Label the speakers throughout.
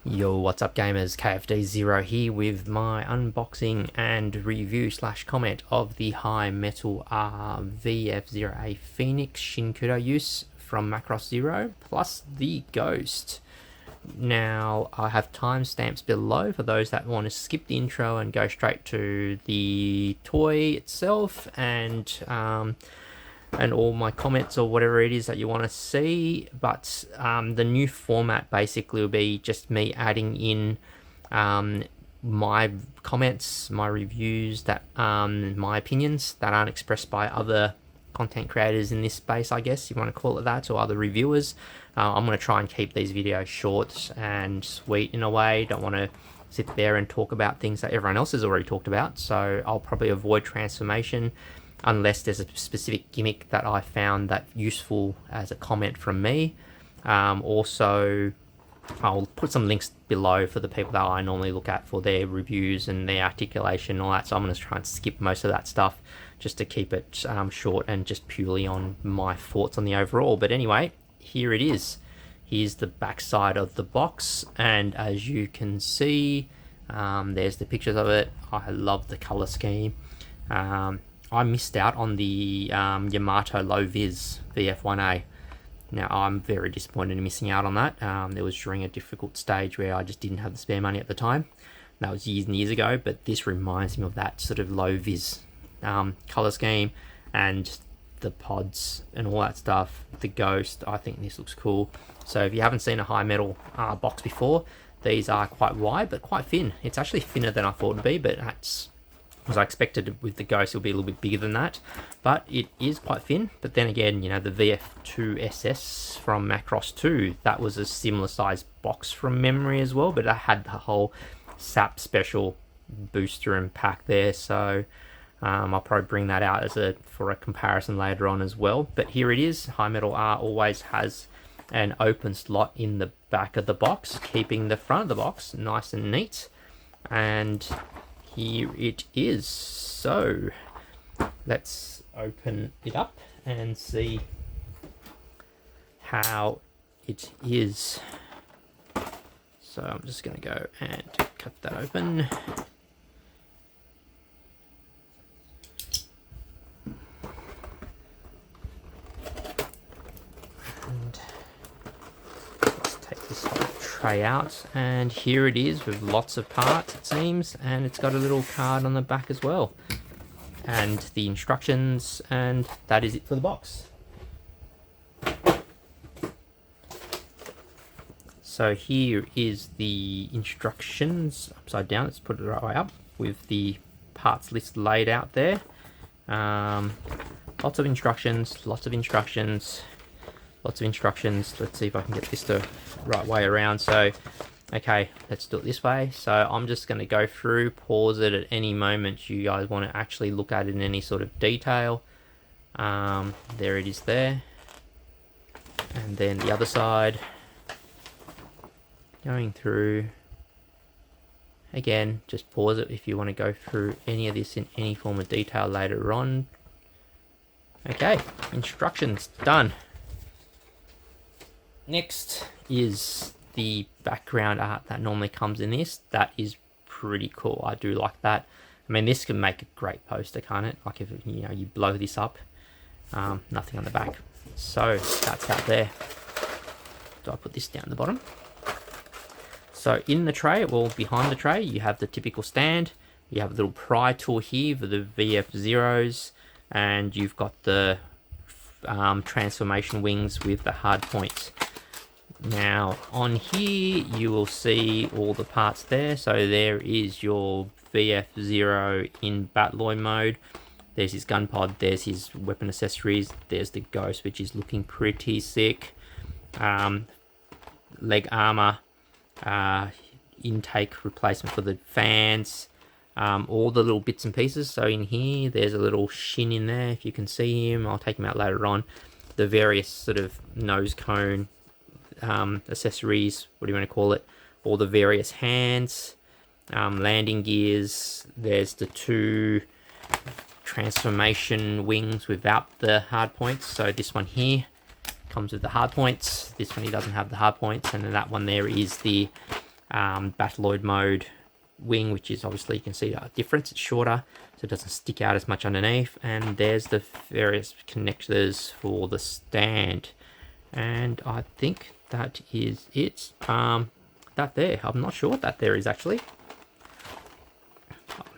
Speaker 1: Yo, what's up gamers, KFD0 here with my unboxing and review / comment of the High Metal VF-0A Phoenix Shinkudo use from Macross Zero, plus the Ghost. Now, I have timestamps below for those that want to skip the intro and go straight to the toy itself and all my comments or whatever it is that you want to see. But the new format basically will be just me adding in my comments, my reviews, that my opinions that aren't expressed by other content creators in this space, I guess you want to call it that, or other reviewers. I'm going to try and keep these videos short and sweet in a way. Don't want to sit there and talk about things that everyone else has already talked about, so I'll probably avoid transformation unless there's a specific gimmick that I found that useful as a comment from me. Also, I'll put some links below for the people that I normally look at for their reviews and their articulation and all that, so I'm going to try and skip most of that stuff just to keep it short and just purely on my thoughts on the overall. But anyway, here it is. Here's the back side of the box, and as you can see, there's the pictures of it. I love the color scheme. I missed out on the Yamato Low Vis VF-1A. Now, I'm very disappointed in missing out on that. It was during a difficult stage where I just didn't have the spare money at the time. That was years and years ago, but this reminds me of that sort of low vis color scheme and the pods and all that stuff. The Ghost, I think this looks cool. So if you haven't seen a High Metal box before, these are quite wide but quite thin. It's actually thinner than I thought it would be, but that's because I expected with the Ghost it'll be a little bit bigger than that, but it is quite thin. But then again, you know, the VF2 SS from Macross 2, that was a similar size box from memory as well, but I had the whole SAP special booster and pack there, so I'll probably bring that out as for a comparison later on as well. But here it is. High Metal R always has an open slot in the back of the box, keeping the front of the box nice and neat. And here it is. So let's open it up and see how it is. So I'm just going to go and cut that open. And let's take this whole tray out, and here it is with lots of parts, it seems, and it's got a little card on the back as well, and the instructions, and that is it for the box. So here is the instructions upside down. Let's put it the right way up with the parts list laid out there. Lots of instructions, lots of instructions. Lots of instructions. Let's see if I can get this the right way around. So, okay, let's do it this way. So I'm just going to go through, pause it at any moment you guys want to actually look at it in any sort of detail. There it is there. And then the other side. Going through. Again, just pause it if you want to go through any of this in any form of detail later on. Okay, instructions done. Next is the background art that normally comes in this. That is pretty cool. I do like that. I mean, this can make a great poster, can't it? Like if you blow this up, nothing on the back. So that's that there. Do I put this down the bottom? So in the tray, well, behind the tray, you have the typical stand. You have a little pry tool here for the VF-0s, and you've got the transformation wings with the hard points. Now on here you will see all the parts there. So there is your VF-0 in Battloid mode. There's his gun pod, there's his weapon accessories, there's the Ghost, which is looking pretty sick. Leg armor, intake replacement for the fans, all the little bits and pieces. So in here there's a little shin in there, if you can see him. I'll take him out later on. The various sort of nose cone accessories, what do you want to call it, all the various hands, landing gears. There's the two transformation wings without the hard points. So this one here comes with the hard points. This one he doesn't have the hard points, and then that one there is the Battloid mode wing, which is obviously, you can see the difference, it's shorter, so it doesn't stick out as much underneath. And there's the various connectors for the stand, and I think that is it. That there, I'm not sure what that there is actually.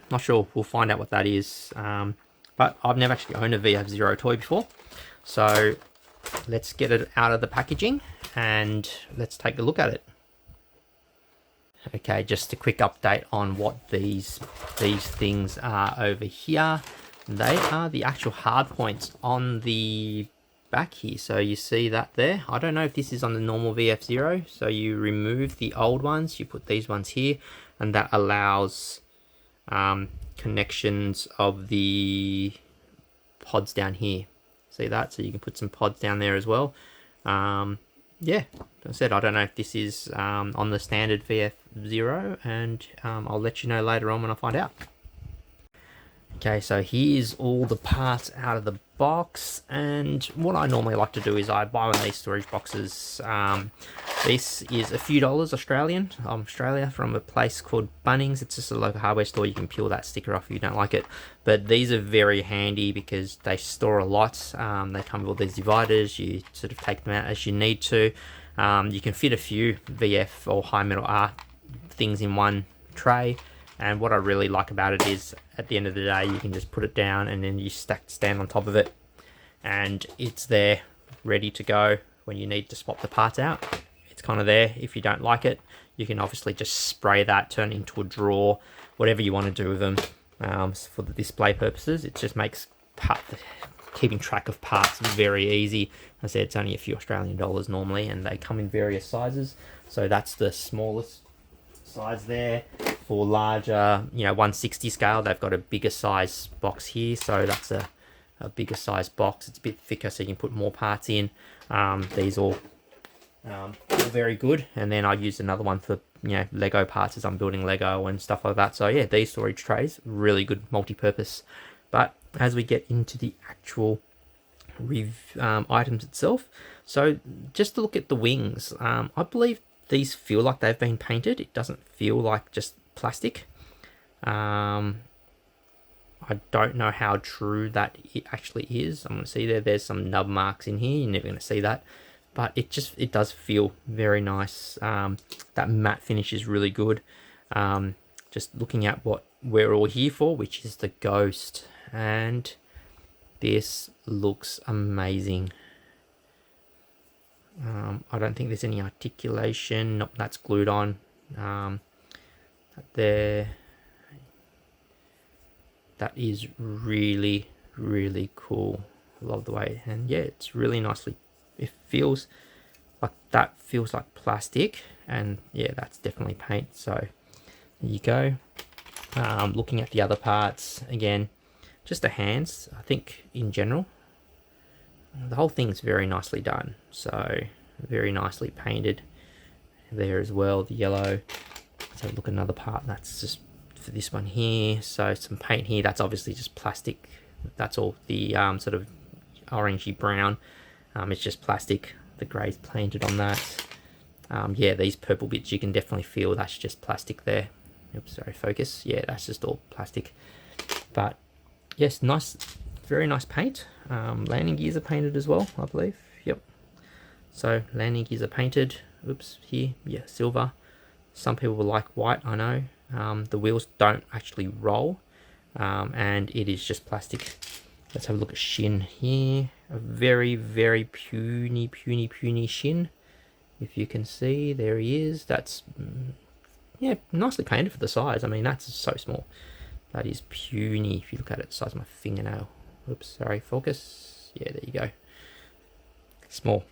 Speaker 1: Not sure, we'll find out what that is. But I've never actually owned a VF-0 toy before, so let's get it out of the packaging and let's take a look at it. Okay, just a quick update on what these things are over here. They are the actual hard points on the back here. So you see that there. I don't know if this is on the normal VF-0. So you remove the old ones, you put these ones here, and that allows connections of the pods down here. See that? So you can put some pods down there as well. Yeah, as I said, I don't know if this is on the standard VF-0, and I'll let you know later on when I find out. Okay, so here's all the parts out of the box, and what I normally like to do is I buy one of these storage boxes. This is a few dollars Australian, Australia, from a place called Bunnings. It's just a local hardware store. You can peel that sticker off if you don't like it, but these are very handy because they store a lot. They come with all these dividers. You sort of take them out as you need to. You can fit a few VF or high metal art things in one tray. And what I really like about it is, at the end of the day, you can just put it down and then you stand on top of it, and it's there, ready to go when you need to swap the parts out. It's kind of there. If you don't like it, you can obviously just spray that, turn it into a drawer, whatever you want to do with them. For the display purposes, it just makes keeping track of parts very easy. I said it's only a few Australian dollars normally, and they come in various sizes. So that's the smallest size there. For larger, 160 scale, they've got a bigger size box here, so that's a bigger size box. It's a bit thicker, so you can put more parts in. These all very good. And then I used another one for Lego parts as I'm building Lego and stuff like that. So yeah, these storage trays, really good multi-purpose. But as we get into the actual items itself, so just to look at the wings, I believe these feel like they've been painted. It doesn't feel like just plastic. I don't know how true that it actually is. I'm going to see there's some nub marks in here. You're never going to see that, but it does feel very nice. That matte finish is really good. Just looking at what we're all here for, which is the Ghost, and this looks amazing. I don't think there's any articulation. Nope, that's glued on. There, that is really, really cool. I love the way, and yeah, it's really nicely, it feels like that feels like plastic, and yeah, that's definitely paint. So there you go. Looking at the other parts again, just the hands, I think in general the whole thing's very nicely done, so very nicely painted there as well. The yellow. So look at another part, that's just for this one here. So some paint here, that's obviously just plastic. That's all. The sort of orangey brown, it's just plastic. The grey's painted on that. Yeah, these purple bits you can definitely feel that's just plastic there. Oops, sorry, focus. Yeah, that's just all plastic. But yes, nice, very nice paint. Landing gears are painted as well, I believe. Yep. So landing gears are painted. Oops, here, yeah, silver. Some people will like white, I know. The wheels don't actually roll, and it is just plastic. Let's have a look at shin here. A very, very puny shin. If you can see, there he is. That's, yeah, nicely painted for the size. I mean, that's so small. That is puny. If you look at it, the size of my fingernail. Oops, sorry, focus. Yeah, there you go. Small.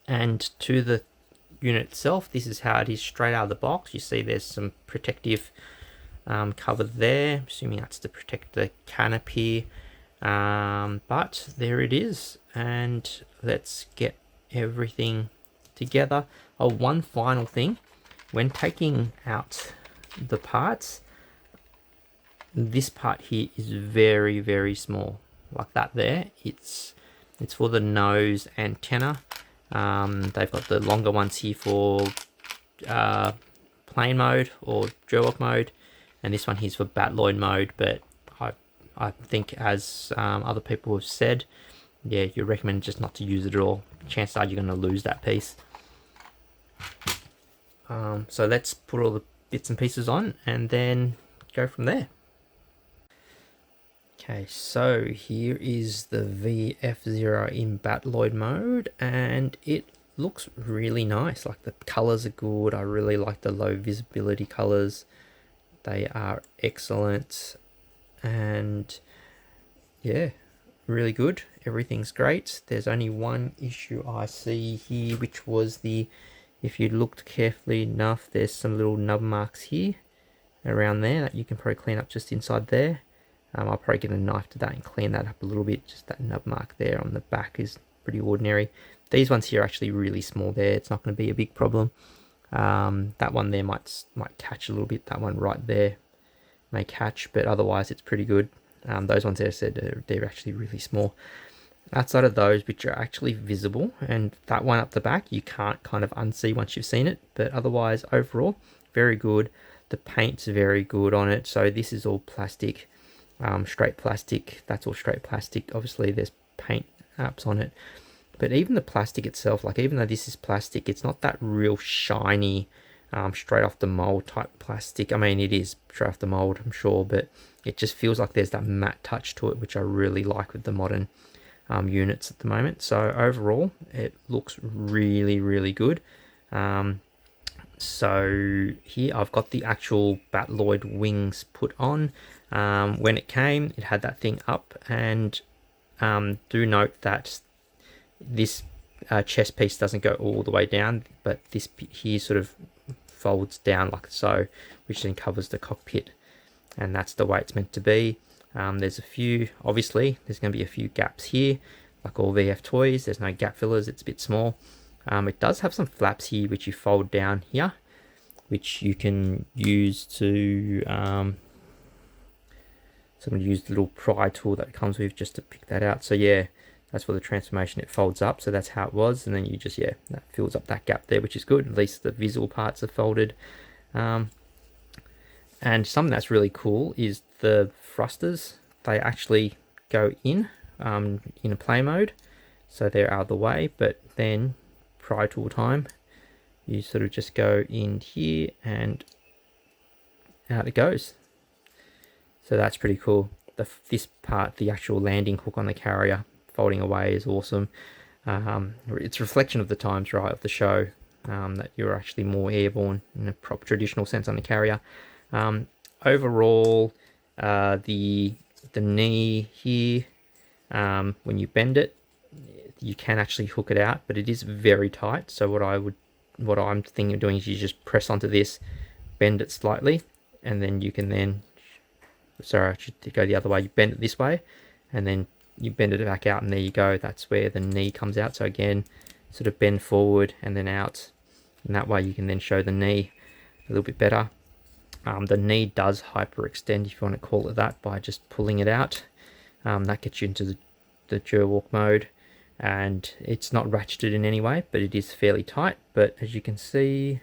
Speaker 1: And to the unit itself, this is how it is straight out of the box. You see there's some protective cover there, assuming that's to protect the canopy. But there it is, and let's get everything together. Oh, one final thing, when taking out the parts, this part here is very, very small, like that there. It's for the nose antenna. They've got the longer ones here for plain mode or Gerwalk mode, and this one here's for Battloid mode. But I think, as other people have said, yeah, you recommend just not to use it at all. Chances are you're going to lose that piece. So let's put all the bits and pieces on and then go from there. Okay, so here is the VF-0 in Battloid mode, and it looks really nice. Like, the colors are good. I really like the low visibility colors. They are excellent, and yeah, really good. Everything's great. There's only one issue I see here, which was if you looked carefully enough, there's some little nub marks here around there that you can probably clean up just inside there. I'll probably get a knife to that and clean that up a little bit. Just that nub mark there on the back is pretty ordinary. These ones here are actually really small there. It's not going to be a big problem. That one there might catch a little bit. That one right there may catch, but otherwise it's pretty good. Those ones there, I said, they're actually really small. Outside of those, which are actually visible, and that one up the back, you can't kind of unsee once you've seen it, but otherwise, overall, very good. The paint's very good on it. So this is all plastic. Straight plastic. That's all straight plastic. Obviously there's paint apps on it, but even the plastic itself, like, even though this is plastic, it's not that real shiny straight off the mold type plastic. I mean, it is straight off the mold, I'm sure, but it just feels like there's that matte touch to it, which I really like with the modern units at the moment. So overall it looks really, really good. So here I've got the actual Battloid wings put on. When it came, it had that thing up, and do note that this chest piece doesn't go all the way down, but this here sort of folds down like so, which then covers the cockpit, and that's the way it's meant to be. There's a few, obviously there's going to be a few gaps here, like all VF toys. There's no gap fillers, it's a bit small. It does have some flaps here which you fold down here, which you can use to so I'm going to use the little pry tool that comes with just to pick that out. So yeah, that's for the transformation. It folds up, so that's how it was, and then you just, yeah, that fills up that gap there, which is good. At least the visible parts are folded. And something that's really cool is the thrusters. They actually go in a play mode, so they're out of the way, but then pry tool time, you sort of just go in here and out it goes. So that's pretty cool. This part, the actual landing hook on the carrier folding away, is awesome. It's a reflection of the times, right, of the show, that you're actually more airborne in a proper traditional sense on the carrier. Overall, the knee here, when you bend it, you can actually hook it out, but it is very tight. So what I'm thinking of doing is you just press onto this, bend it slightly, and then you can then, sorry, I should go the other way. You bend it this way, and then you bend it back out, and there you go. That's where the knee comes out. So again, sort of bend forward and then out, and that way you can then show the knee a little bit better. The knee does hyperextend, if you want to call it that, by just pulling it out. That gets you into the Gerwalk mode, and it's not ratcheted in any way, but it is fairly tight. But as you can see,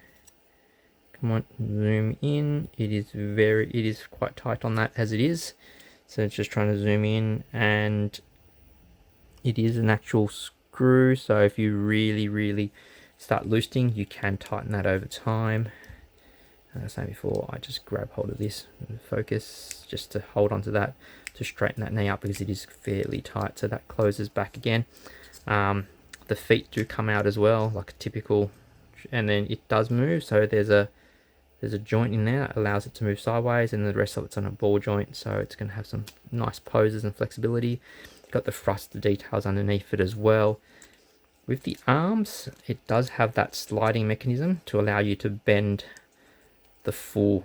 Speaker 1: come on, zoom in, it is quite tight on that as it is. So it's just trying to zoom in, and it is an actual screw. So if you really start loosening, you can tighten that over time. As I was saying before, I just grab hold of this and focus just to hold onto that to straighten that knee up, because it is fairly tight. So that closes back again. The feet do come out as well, like a typical, and then it does move. So there's a joint in there that allows it to move sideways, and the rest of it's on a ball joint, so it's going to have some nice poses and flexibility. Got the thruster details underneath it as well. With the arms, it does have that sliding mechanism to allow you to bend the full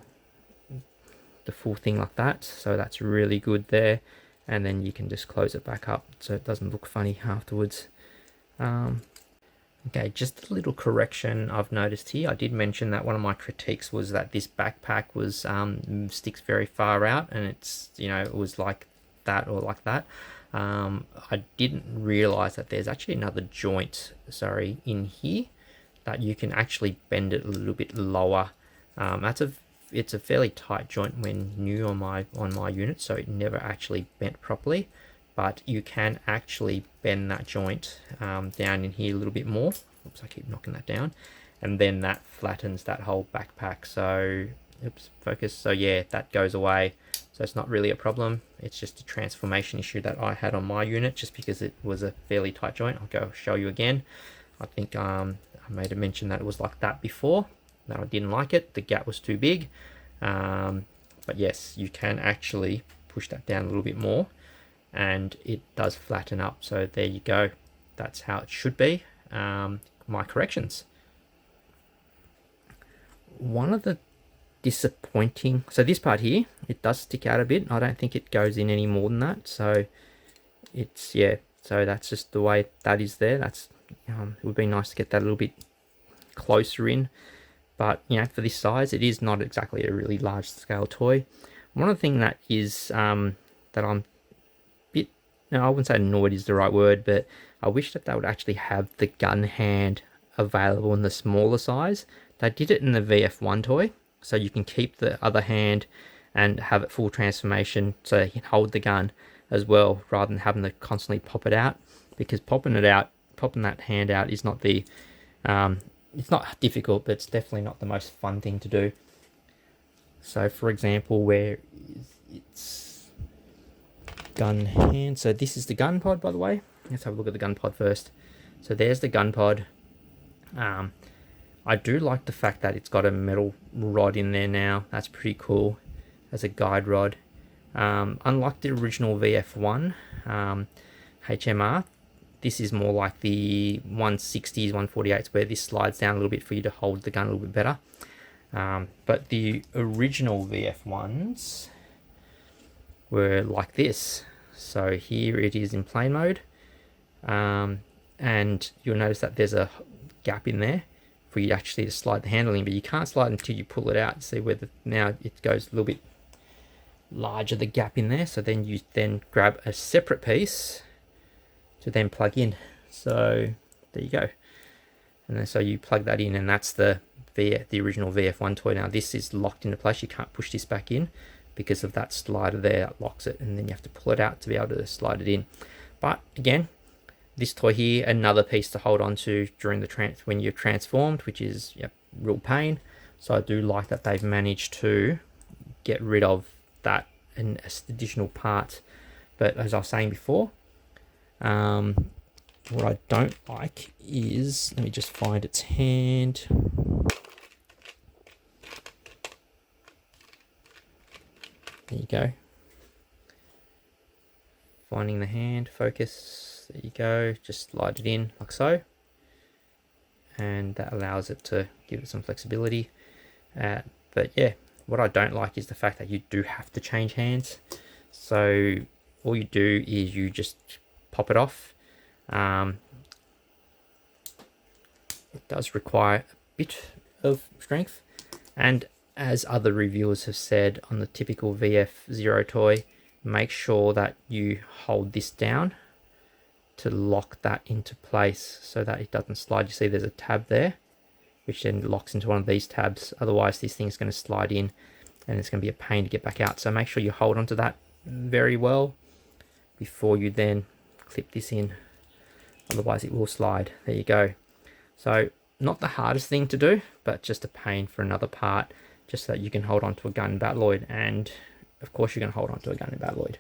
Speaker 1: thing like that, so that's really good there. And then you can just close it back up so it doesn't look funny afterwards. Okay, just a little correction I've noticed here. I did mention that one of my critiques was that this backpack was sticks very far out, and it's, you know, it was like that or like that. I didn't realize that there's actually another joint, sorry, in here that you can actually bend it a little bit lower It's a fairly tight joint when new on my unit, so it never actually bent properly. But you can actually bend that joint down in here a little bit more. Oops, I keep knocking that down, and then that flattens that whole backpack. So, oops, focus. So yeah, that goes away. So it's not really a problem. It's just a transformation issue that I had on my unit, just because it was a fairly tight joint. I'll go show you again. I think I made a mention that it was like that before, that I didn't like it. The gap was too big. But yes, you can actually push that down a little bit more, and it does flatten up. So there you go. That's how it should be. My corrections. One of the disappointing, so this part here, it does stick out a bit. I don't think it goes in any more than that. So it's, yeah, so that's just the way that is there. That's it would be nice to get that a little bit closer in, but you know, for this size, it is not exactly a really large scale toy. One of the things that is that I'm a bit, no, I wouldn't say annoyed is the right word, but I wish that they would actually have the gun hand available in the smaller size. They did it in the VF-1 toy, so you can keep the other hand and have it full transformation, so you can hold the gun as well, rather than having to constantly pop it out. Because popping that hand out is not the it's not difficult, but it's definitely not the most fun thing to do. So for example, where it's gun hand, so this is the gun pod, by the way. Let's have a look at the gun pod first. So there's the gun pod. I do like the fact that it's got a metal rod in there now. That's pretty cool as a guide rod. Unlike the original VF-1 HMR, this is more like the 160s, 148s, where this slides down a little bit for you to hold the gun a little bit better. But the original VF-1s were like this. So here it is in plane mode. And you'll notice that there's a gap in there for you actually to slide the handle in, but you can't slide until you pull it out. See where now it goes a little bit larger, the gap in there. So then you grab a separate piece to then plug in. So there you go. And then so you plug that in, and that's the original VF-1 toy. Now this is locked into place. You can't push this back in because of that slider there that locks it, and then you have to pull it out to be able to slide it in. But again, this toy here, another piece to hold on to during the when you're transformed, which is real pain. So I do like that they've managed to get rid of that and additional part. But as I was saying before, what I don't like is, let me just find its hand. There you go. Finding the hand, focus. There you go, just slide it in like so, and that allows it to give it some flexibility. But yeah, what I don't like is the fact that you do have to change hands. So all you do is you just pop it off. It does require a bit of strength, and as other reviewers have said on the typical VF-0 toy, make sure that you hold this down to lock that into place so that it doesn't slide. You see there's a tab there which then locks into one of these tabs, otherwise this thing's going to slide in and it's going to be a pain to get back out. So make sure you hold onto that very well before you then clip this in, otherwise it will slide. There you go. So not the hardest thing to do, but just a pain for another part, just so that you can hold on to a gun in Battloid, and of course you're going to hold on to a gun in Battloid.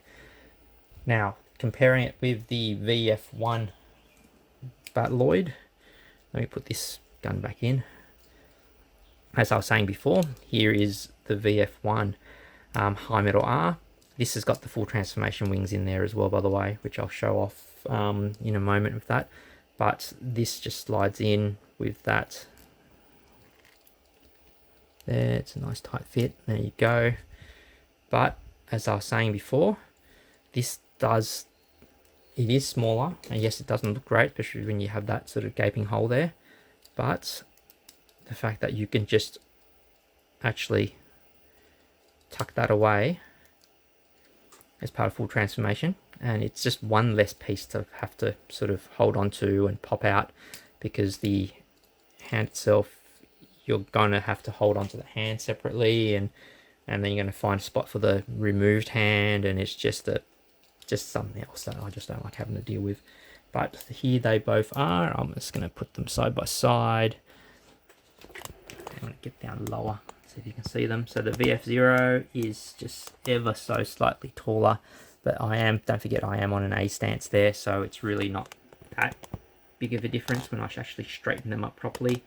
Speaker 1: Now comparing it with the VF-1 Battloid, let me put this gun back in. As I was saying before, here is the VF-1 High Metal R. This has got the full transformation wings in there as well, by the way, which I'll show off in a moment with that. But this just slides in with that. There, it's a nice tight fit. There you go. But as I was saying before, this it is smaller, and yes, it doesn't look great, especially when you have that sort of gaping hole there, but the fact that you can just actually tuck that away as part of full transformation, and it's just one less piece to have to sort of hold on to and pop out, because the hand itself, you're gonna have to hold onto the hand separately, and then you're gonna find a spot for the removed hand, and it's just something else that I just don't like having to deal with. But here they both are. I'm just gonna put them side by side. I'm gonna get down lower, see if you can see them. So the VF-0 is just ever so slightly taller, but don't forget I am on an A stance there, so it's really not that big of a difference when I actually straighten them up properly.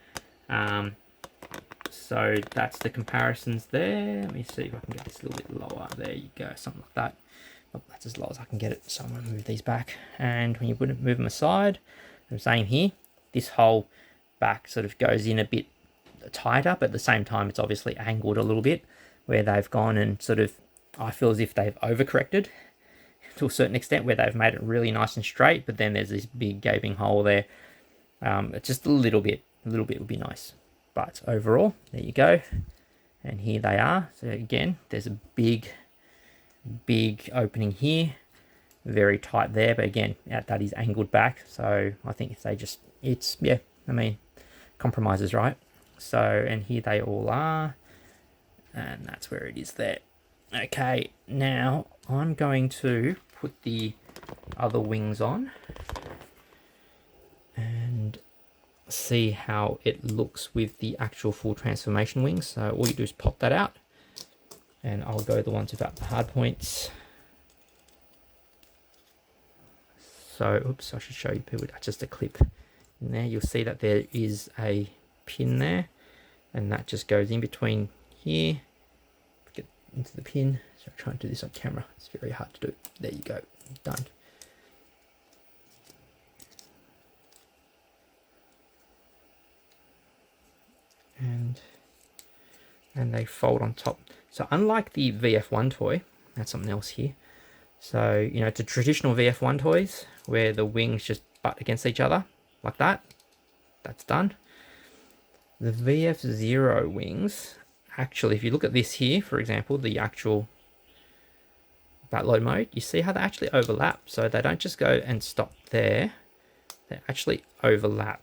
Speaker 1: So that's the comparisons there. Let me see if I can get this a little bit lower. There you go, something like that. Oh, that's as low as I can get it, so I'm going to move these back. And when you move them aside, the same here, this whole back sort of goes in a bit tighter, but at the same time it's obviously angled a little bit, where they've gone and sort of, I feel as if they've overcorrected to a certain extent, where they've made it really nice and straight, but then there's this big gaping hole there. It's just a little bit would be nice. But overall, there you go. And here they are. So again, there's a big opening here, very tight there, but again, that is angled back. So I think if they just, I mean, compromises, right? So, and here they all are, and that's where it is there. Okay, now I'm going to put the other wings on and see how it looks with the actual full transformation wings. So all you do is pop that out, and I'll go the ones without the hard points. So, oops, I should show you people, that's just a clip in there. You'll see that there is a pin there, and that just goes in between here. Get into the pin. So I'm trying to do this on camera. It's very hard to do. There you go, done. And they fold on top. So unlike the VF-1 toy, that's something else here. So, you know, to traditional VF-1 toys where the wings just butt against each other like that, that's done. The VF-0 wings, actually, if you look at this here, for example, the actual Battloid mode, you see how they actually overlap. So they don't just go and stop there, they actually overlap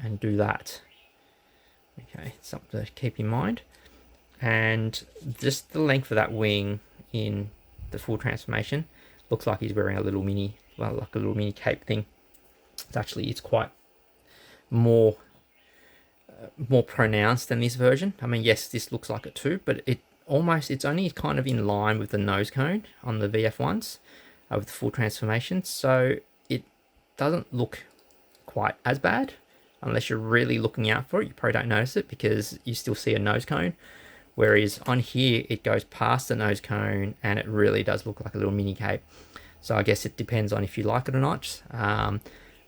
Speaker 1: and do that. Okay, something to keep in mind. And just the length of that wing in the full transformation looks like he's wearing a little mini, well, like a little mini cape thing. It's quite more pronounced than this version. I mean, yes, this looks like it too, but it's only kind of in line with the nose cone on the VF-1s with the full transformation. So it doesn't look quite as bad. Unless you're really looking out for it, you probably don't notice it because you still see a nose cone. Whereas on here, it goes past the nose cone and it really does look like a little mini cape. So I guess it depends on if you like it or not.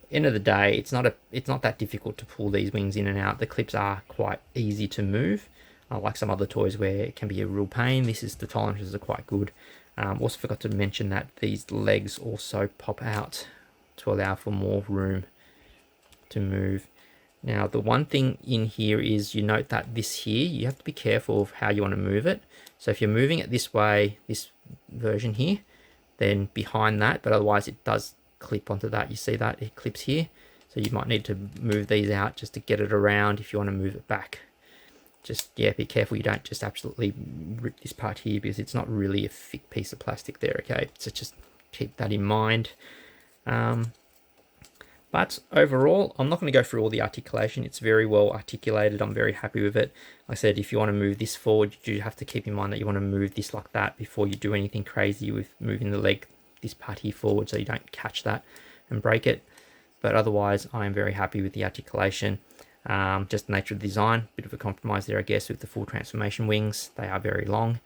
Speaker 1: End of the day, it's not that difficult to pull these wings in and out. The clips are quite easy to move. Like some other toys where it can be a real pain. The tolerances are quite good. Also forgot to mention that these legs also pop out to allow for more room to move. Now, the one thing in here is you note that this here, you have to be careful of how you want to move it. So if you're moving it this way, this version here, then behind that, but otherwise it does clip onto that. You see that it clips here. So you might need to move these out just to get it around if you want to move it back. Just, yeah, be careful you don't just absolutely rip this part here because it's not really a thick piece of plastic there, okay? So just keep that in mind. But overall, I'm not going to go through all the articulation. It's very well articulated. I'm very happy with it. Like I said, if you want to move this forward, you have to keep in mind that you want to move this like that before you do anything crazy with moving the leg, this part here forward, so you don't catch that and break it. But otherwise, I am very happy with the articulation. Just the nature of the design, bit of a compromise there, I guess, with the full transformation wings. They are very long.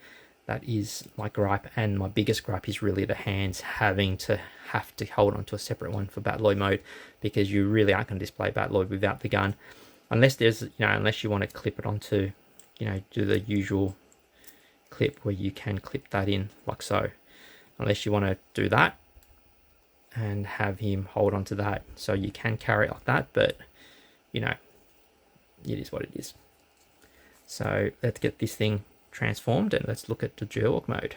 Speaker 1: That is my gripe, and my biggest gripe is really the hands have to hold on to a separate one for Battloid mode, because you really aren't going to display Battloid without the gun, unless unless you want to clip it onto, do the usual clip where you can clip that in like so. Unless you want to do that and have him hold on to that, so you can carry it like that, but it is what it is. So let's get this thing transformed and let's look at the Gerwalk mode.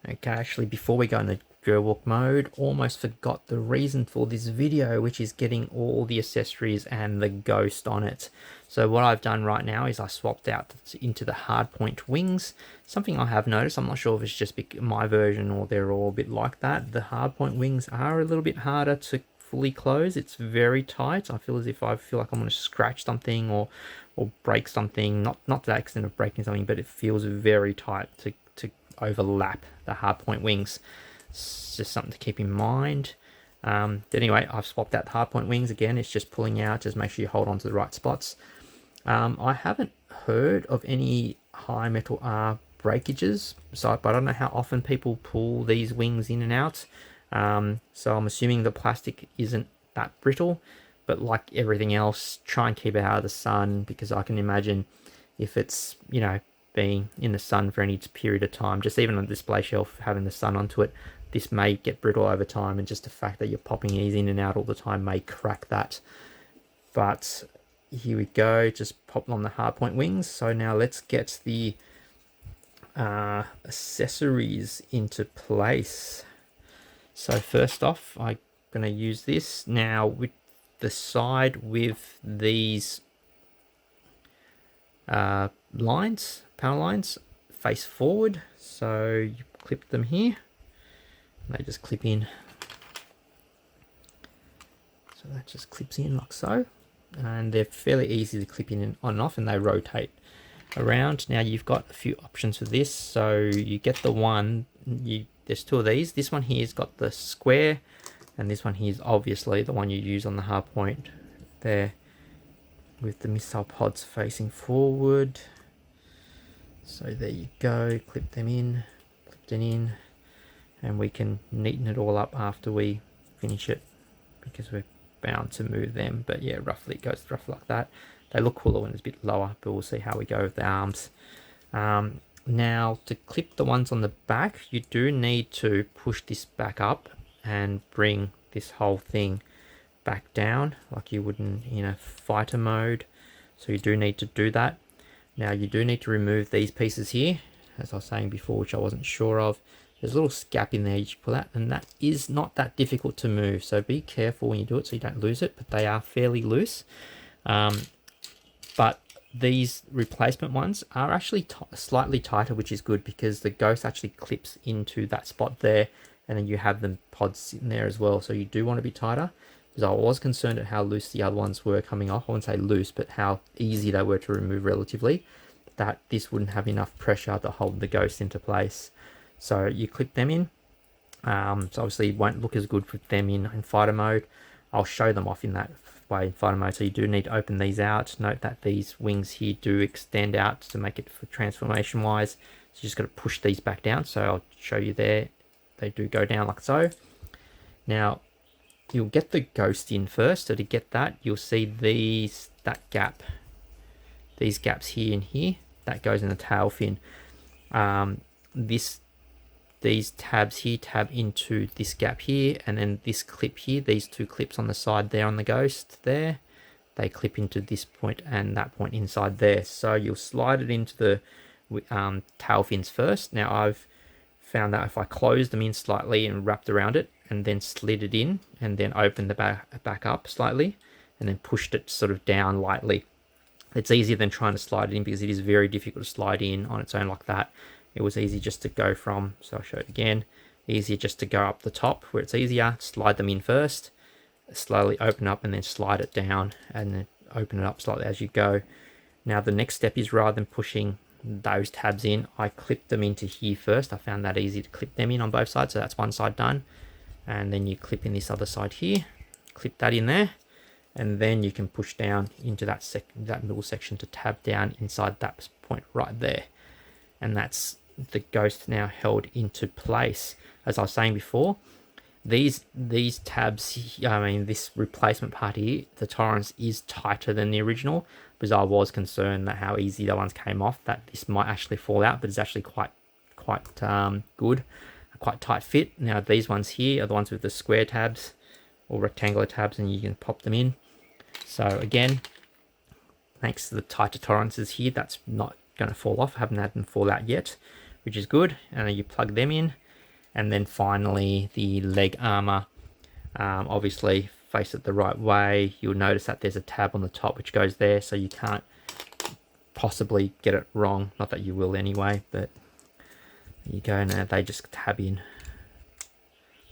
Speaker 1: Okay, actually, before we go into Gerwalk mode. Almost forgot the reason for this video, which is getting all the accessories and the ghost on it. So what I've done right now is I swapped out into the hardpoint wings. Something I have noticed, I'm not sure if it's just my version or they're all a bit like that. The hardpoint wings are a little bit harder to fully close. It's very tight. I feel as if I feel like I'm going to scratch something or break something. Not to the extent of breaking something, but it feels very tight to overlap the hardpoint wings. It's just something to keep in mind. But anyway, I've swapped out the hardpoint wings again. It's just pulling out. Just make sure you hold on to the right spots. I haven't heard of any high metal R breakages, but I don't know how often people pull these wings in and out. So I'm assuming the plastic isn't that brittle, but like everything else, try and keep it out of the sun, because I can imagine if it's, you know, being in the sun for any period of time, just even on a display shelf having the sun onto it, this may get brittle over time, and just the fact that you're popping these in and out all the time may crack that. But here we go, just popped on the hardpoint wings. So now let's get the accessories into place. So first off, I'm going to use this now with the side with these lines, power lines, face forward. So you clip them here, and they just clip in. So that just clips in like so, and they're fairly easy to clip in and on and off, and they rotate around. Now you've got a few options for this. So you get the one, there's two of these. This one here's got the square, and this one here is obviously the one you use on the hardpoint there, with the missile pods facing forward. So there you go, clip them in, clipped it in, and we can neaten it all up after we finish it, because we're bound to move them. But yeah, roughly it goes roughly like that. They look cooler when it's a bit lower, but we'll see how we go with the arms. Now to clip the ones on the back, you do need to push this back up and bring this whole thing back down like you would in a fighter mode. So you do need to do that. Now you do need to remove these pieces here, as I was saying before, which I wasn't sure of. There's a little gap in there you pull out, and that is not that difficult to move, so be careful when you do it so you don't lose it, but they are fairly loose. But these replacement ones are actually slightly tighter, which is good, because the ghost actually clips into that spot there, and then you have the pods sitting there as well. So you do want to be tighter, because I was concerned at how loose the other ones were coming off. I wouldn't say loose, but how easy they were to remove relatively, that this wouldn't have enough pressure to hold the ghost into place. So you clip them in. So obviously it won't look as good with them in fighter mode. I'll show them off in that way in fighter mode. So you do need to open these out. Note that these wings here do extend out to make it for transformation wise. So you just got to push these back down. So I'll show you there. They do go down like so. Now you'll get the ghost in first. So to get that, you'll see that gap, these gaps here and here, that goes in the tail fin. These tabs here tab into this gap here, and then this clip here, these two clips on the side there on the ghost there, they clip into this point and that point inside there. So you'll slide it into the tail fins first. Now I've found that if I close them in slightly and wrapped around it, and then slid it in, and then opened the back up slightly, and then pushed it sort of down lightly, it's easier than trying to slide it in, because it is very difficult to slide in on its own like that. It was easy just to go from, so I'll show it again, easier just to go up the top where it's easier, slide them in first, slowly open up, and then slide it down, and then open it up slightly as you go. Now the next step is, rather than pushing those tabs in, I clipped them into here first. I found that easy to clip them in on both sides, so that's one side done. And then you clip in this other side here, clip that in there, and then you can push down into that middle section to tab down inside that point right there. And that's the ghost now held into place. As I was saying before, these tabs, I mean this replacement part here, the tolerance is tighter than the original, because I was concerned that how easy the ones came off, that this might actually fall out, but it's actually quite good, quite tight fit. Now these ones here are the ones with the square tabs or rectangular tabs, and you can pop them in. So again, thanks to the tighter tolerances here, that's not going to fall off. I haven't had them fall out yet, which is good. And then you plug them in, And then finally the leg armor, obviously face it the right way. You'll notice that there's a tab on the top which goes there, so you can't possibly get it wrong. Not that you will anyway, but there you go. Now they just tab in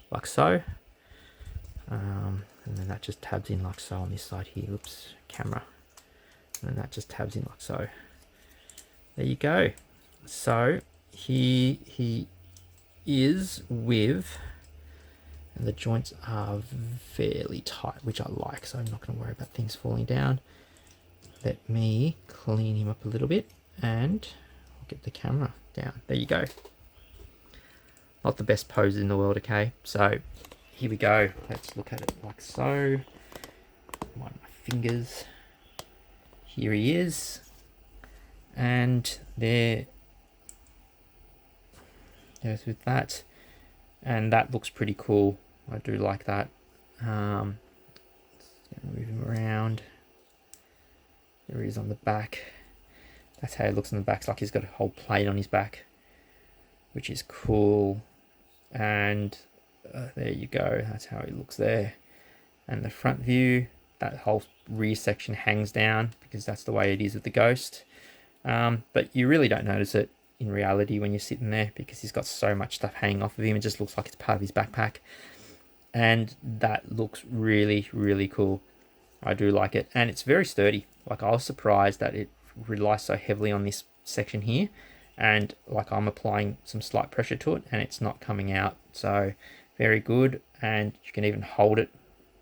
Speaker 1: like so. And then that just tabs in like so on this side here. Oops, camera. And then that just tabs in like so. There you go. So here he is with, and the joints are fairly tight, which I like, so I'm not going to worry about things falling down. Let me clean him up a little bit and I'll get the camera down. There you go. Not the best pose in the world, okay? So here we go. Let's look at it like so. My fingers. Here he is. And there's with that. And that looks pretty cool. I do like that. Just gonna move him around. There he is on the back. That's how he looks on the back. It's like he's got a whole plate on his back, which is cool. And there you go. That's how he looks there. And the front view, that whole rear section hangs down because that's the way it is with the Ghost. But you really don't notice it in reality when you're sitting there because he's got so much stuff hanging off of him. It just looks like it's part of his backpack. And that looks really, really cool. I do like it. And it's very sturdy. Like, I was surprised that it relies so heavily on this section here. And like, I'm applying some slight pressure to it and it's not coming out. So very good. And you can even hold it,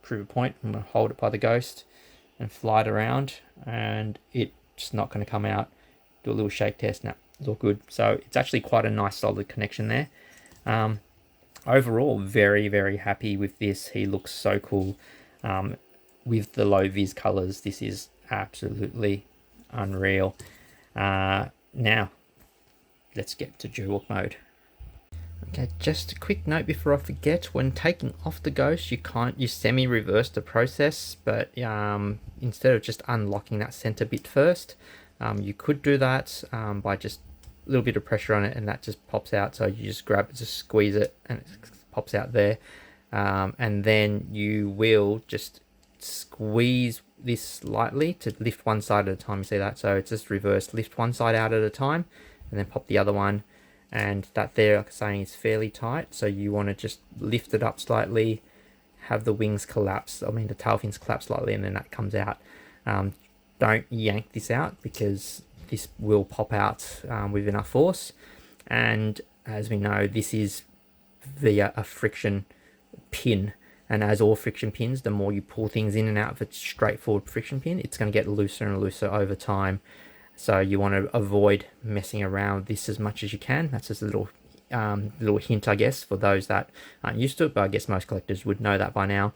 Speaker 1: prove a point. I'm going to hold it by the Ghost and fly it around and it's not going to come out. Do a little shake test. Now, it's all good. So it's actually quite a nice solid connection there. Overall, very, very happy with this. He looks so cool. With the low vis colors, this is absolutely unreal. Now, let's get to Gerwalk mode. Okay, just a quick note before I forget, when taking off the Ghost, you semi-reverse the process, but instead of just unlocking that center bit first, you could do that by just a little bit of pressure on it and that just pops out. So you just grab it, just squeeze it and it pops out there. And then you will just squeeze this slightly to lift one side at a time. You see that? So it's just reverse, lift one side out at a time and then pop the other one. And that there, like I'm saying, is fairly tight. So you want to just lift it up slightly, have the wings collapse. I mean, the tail fins collapse slightly and then that comes out. Don't yank this out because this will pop out with enough force. And as we know, this is via a friction pin. And as all friction pins, the more you pull things in and out of a straightforward friction pin, it's going to get looser and looser over time. So you want to avoid messing around with this as much as you can. That's just a little hint, I guess, for those that aren't used to it, but I guess most collectors would know that by now.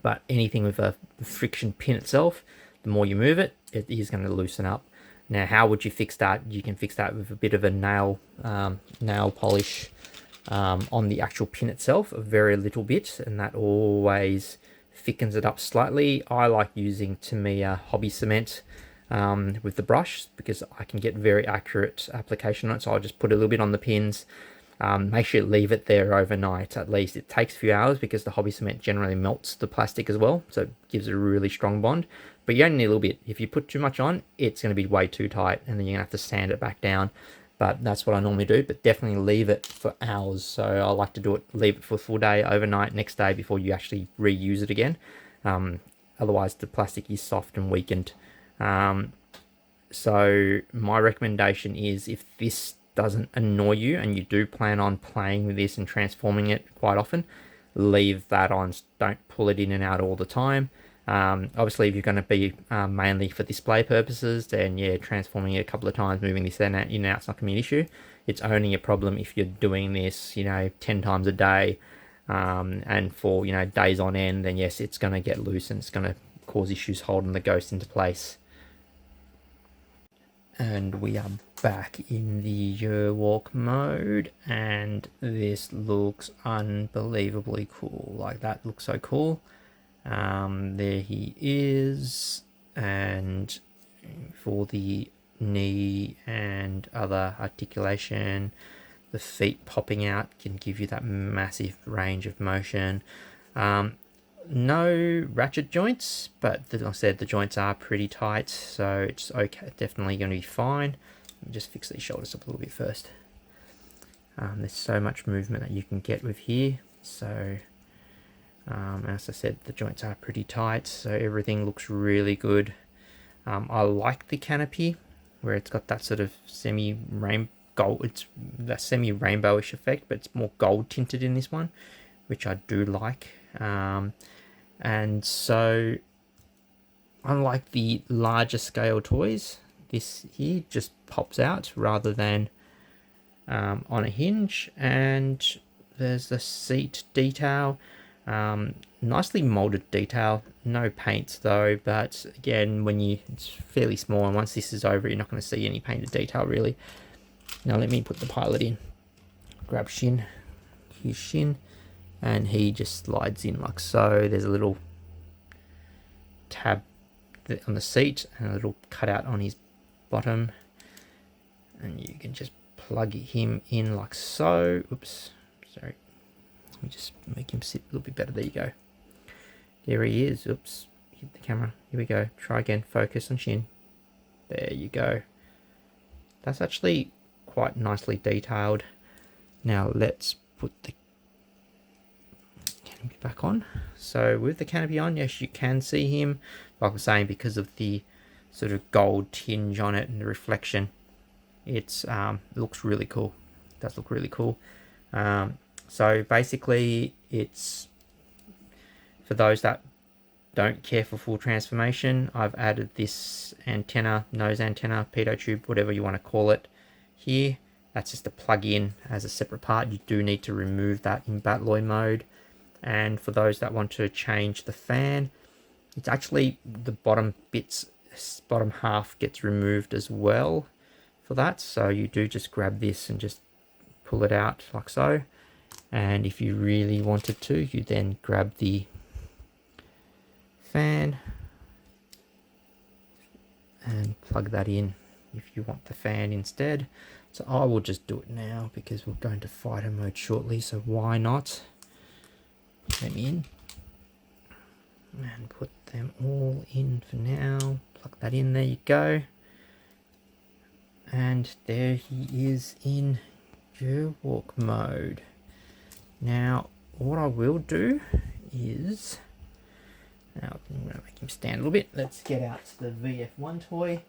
Speaker 1: But anything with a friction pin itself, the more you move it, it is going to loosen up. Now, how would you fix that? You can fix that with a bit of a nail polish on the actual pin itself, a very little bit, and that always thickens it up slightly. I like using Tamiya hobby cement with the brush because I can get very accurate application on it. So I'll just put a little bit on the pins. Make sure you leave it there overnight at least. It takes a few hours because the hobby cement generally melts the plastic as well, so it gives it a really strong bond. But you only need a little bit. If you put too much on, it's going to be way too tight and then you're going to have to sand it back down. But that's what I normally do, but definitely leave it for hours. So I like to do it, leave it for a full day, overnight, next day before you actually reuse it again. Otherwise the plastic is soft and weakened. So my recommendation is, if this doesn't annoy you and you do plan on playing with this and transforming it quite often, leave that on. Don't pull it in and out all the time. Obviously, if you're going to be mainly for display purposes, then yeah, transforming it a couple of times, moving this in and out, it's not going to be an issue. It's only a problem if you're doing this, 10 times a day, and for, days on end, then yes, it's going to get loose and it's going to cause issues holding the Ghost into place. And we are back in the Gerwalk mode, and this looks unbelievably cool. Like, that looks so cool. There he is, and for the knee and other articulation, the feet popping out can give you that massive range of motion. No ratchet joints, but like I said, the joints are pretty tight, so it's okay, definitely going to be fine. Let me just fix these shoulders up a little bit first. There's so much movement that you can get with here, so as I said, the joints are pretty tight, so everything looks really good. I like the canopy where it's got that sort of gold, it's that semi-rainbowish effect, but it's more gold tinted in this one, which I do like. And so unlike the larger scale toys, this here just pops out rather than on a hinge. And there's the seat detail, nicely molded detail, no paint though, but again, it's fairly small, and once this is over, you're not going to see any painted detail really. Now let me put the pilot in, grab his shin, and he just slides in like so. There's a little tab on the seat and a little cutout on his bottom, and you can just plug him in like so. Oops, sorry. Let me just make him sit a little bit better. There you go. There he is. Oops, hit the camera. Here we go. Try again. Focus on shin. There you go. That's actually quite nicely detailed. Now let's put the canopy back on. So with the canopy on, yes, you can see him, like I was saying, because of the sort of gold tinge on it and the reflection. It looks really cool. It does look really cool. So basically, it's for those that don't care for full transformation, I've added this antenna, nose antenna, pitot tube, whatever you want to call it here. That's just a plug-in as a separate part. You do need to remove that in Battloid mode. And for those that want to change the fan, it's actually the bottom half gets removed as well for that. So you do just grab this and just pull it out like so. And if you really wanted to, you then grab the fan and plug that in if you want the fan instead. So I will just do it now because we're going to fighter mode shortly, so why not? Put them in and put them all in for now. Plug that in, there you go. And there he is in Gerwalk mode. Now what I will do is, now I'm going to make him stand a little bit. Let's get out the VF-1 toy.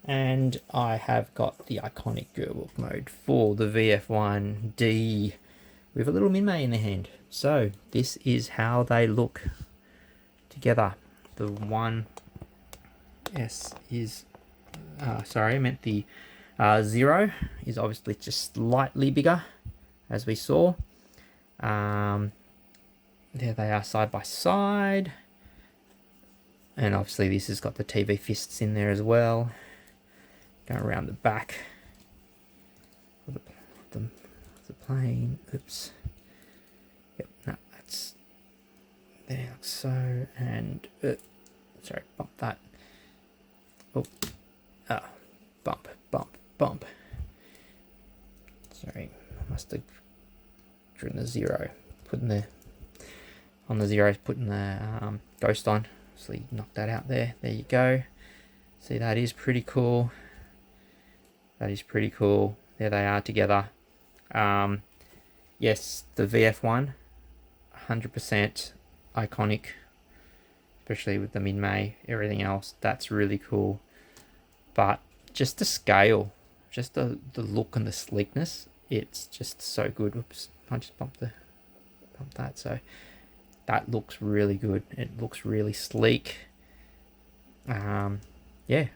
Speaker 1: And I have got the iconic Gerwalk mode for the VF-1D with a little Minmay in the hand. So this is how they look together. The 1S is, sorry, I meant the 0 is obviously just slightly bigger, as we saw. There they are side by side. And obviously this has got the TV fists in there as well. Go around the back of the plane. Oops. Yep, no, that's there like so. And sorry, bump that. Oh, bump, bump, bump. Sorry, I must have driven the 0. Putting the on the 0, putting the ghost on. So you knock that out there. There you go. See, that is pretty cool. That is pretty cool. There they are together. Yes, the VF-1, 100% iconic, especially with the Minmay, everything else. That's really cool. But just the scale, just the look and the sleekness, it's just so good. Oops, I just bumped that. So that looks really good. It looks really sleek. Yeah,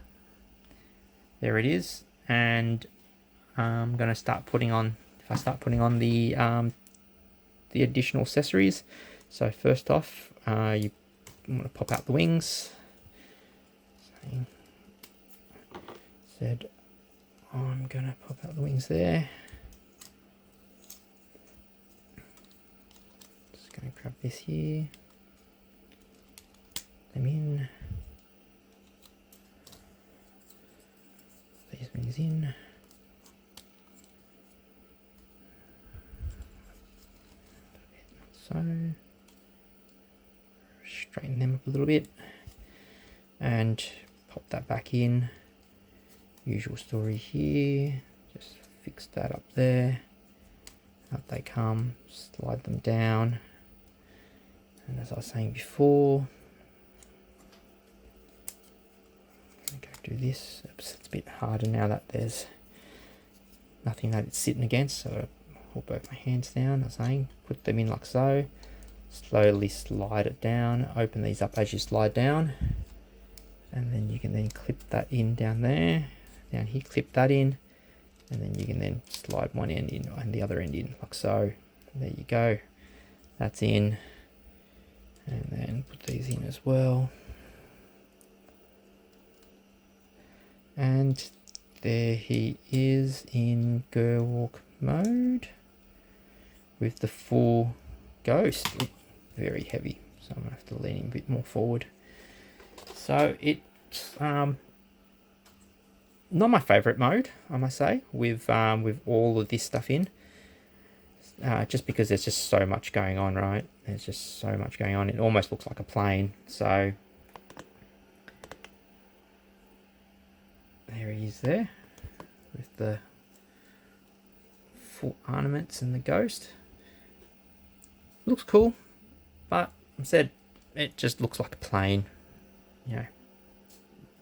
Speaker 1: there it is. And I'm gonna start putting on. If I start putting on the additional accessories. So first off, you want to pop out the wings. Said I'm gonna pop out the wings there. Just gonna grab this here. Them in. These wings in. so. Straighten them up a little bit and pop that back in. Usual story here, just fix that up there. Out they come, slide them down. And as I was saying before, I'm going to do this. Oops, it's a bit harder now that there's nothing that it's sitting against, so I hold both my hands down. I was saying, put them in like so. Slowly slide it down, open these up as you slide down, and then you can then clip that in down there, down here, clip that in, and then you can then slide one end in and the other end in like so. There you go, that's in, and then put these in as well, and there he is in Gerwalk mode with the full ghost. Very heavy, so I'm gonna have to lean him a bit more forward. So it's not my favorite mode, I must say, with all of this stuff in, just because there's just so much going on, right? There's just so much going on. It almost looks like a plane. So there he is there with the full ornaments and the ghost. Looks cool, but I said it just looks like a plane. You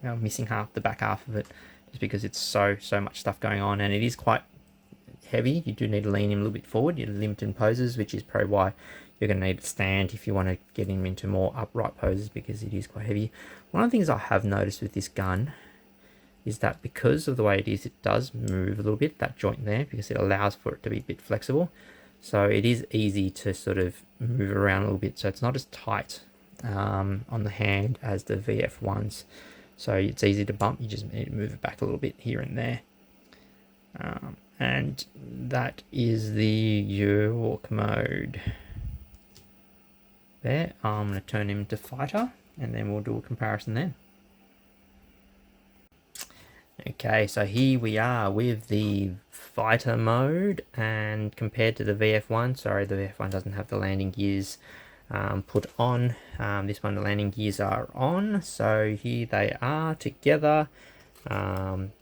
Speaker 1: know, missing half the back half of it, just because it's so much stuff going on, and it is quite heavy. You do need to lean him a little bit forward. You're limited in poses, which is probably why you're going to need to stand if you want to get him into more upright poses, because it is quite heavy. One of the things I have noticed with this gun is that because of the way it is, it does move a little bit, that joint there, because it allows for it to be a bit flexible. So it is easy to sort of move around a little bit. So it's not as tight on the hand as the VF1s. So it's easy to bump. You just need to move it back a little bit here and there. And that is the Gerwalk mode. There, I'm going to turn him to fighter, and then we'll do a comparison then. Okay, so here we are with the fighter mode, and compared to the VF1, sorry, the VF1 doesn't have the landing gears put on. This one, the landing gears are on, so here they are together. Put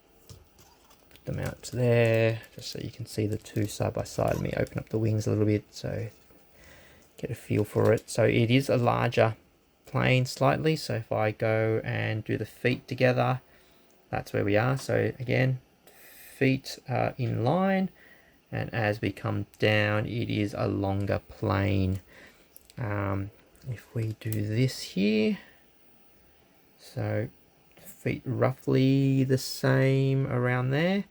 Speaker 1: them out there, just so you can see the two side by side. Let me open up the wings a little bit, so get a feel for it. So it is a larger plane slightly, so if I go and do the feet together, that's where we are. So again, feet are in line, and as we come down, it is a longer plane. If we do this here, so feet roughly the same around there.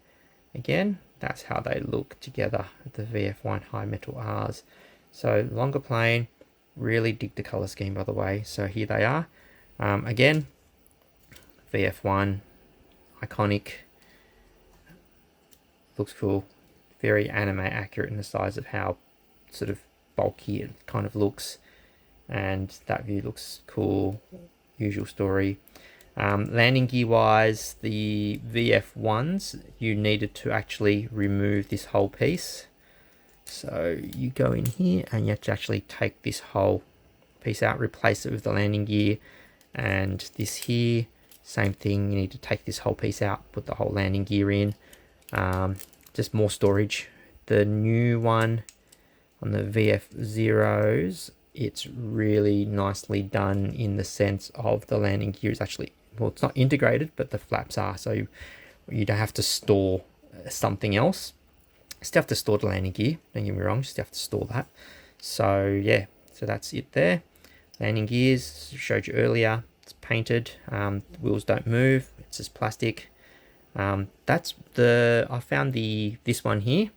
Speaker 1: Again, that's how they look together with the VF1 high metal R's. So longer plane, really dig the color scheme, by the way. So here they are. Again, VF1, iconic, looks cool, very anime accurate in the size of how sort of bulky it kind of looks, and that view looks cool. Usual story. Landing gear wise, the VF1s, you needed to actually remove this whole piece. So you go in here and you have to actually take this whole piece out, replace it with the landing gear. And this here, same thing, you need to take this whole piece out, put the whole landing gear in. Just more storage. The new one on the VF0s, it's really nicely done in the sense of the landing gear is actually, well, it's not integrated, but the flaps are, so you don't have to store something else. Still have to store the landing gear, don't get me wrong, just have to store that. So yeah, so that's it there. Landing gears, showed you earlier, it's painted, the wheels don't move, it's just plastic. That's I found this one here,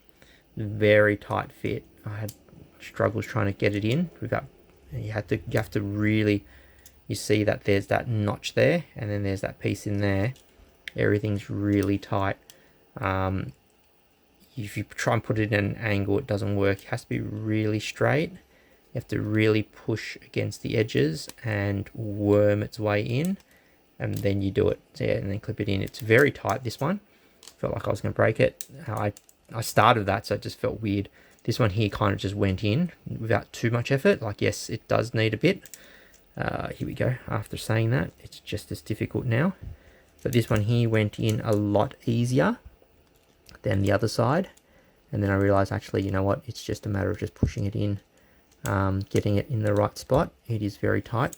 Speaker 1: very tight fit. I had struggles trying to get it in without, you have to really, you see that there's that notch there, and then there's that piece in there. Everything's really tight. If you try and put it in an angle, it doesn't work. It has to be really straight. You have to really push against the edges and worm its way in, and then you do it. So yeah, and then clip it in. It's very tight, this one. Felt like I was going to break it. I started that, so it just felt weird. This one here kind of just went in without too much effort. Like, yes, it does need a bit. Here we go. After saying that, it's just as difficult now. But this one here went in a lot easier than the other side. And then I realized, actually, you know what? It's just a matter of just pushing it in, getting it in the right spot. It is very tight.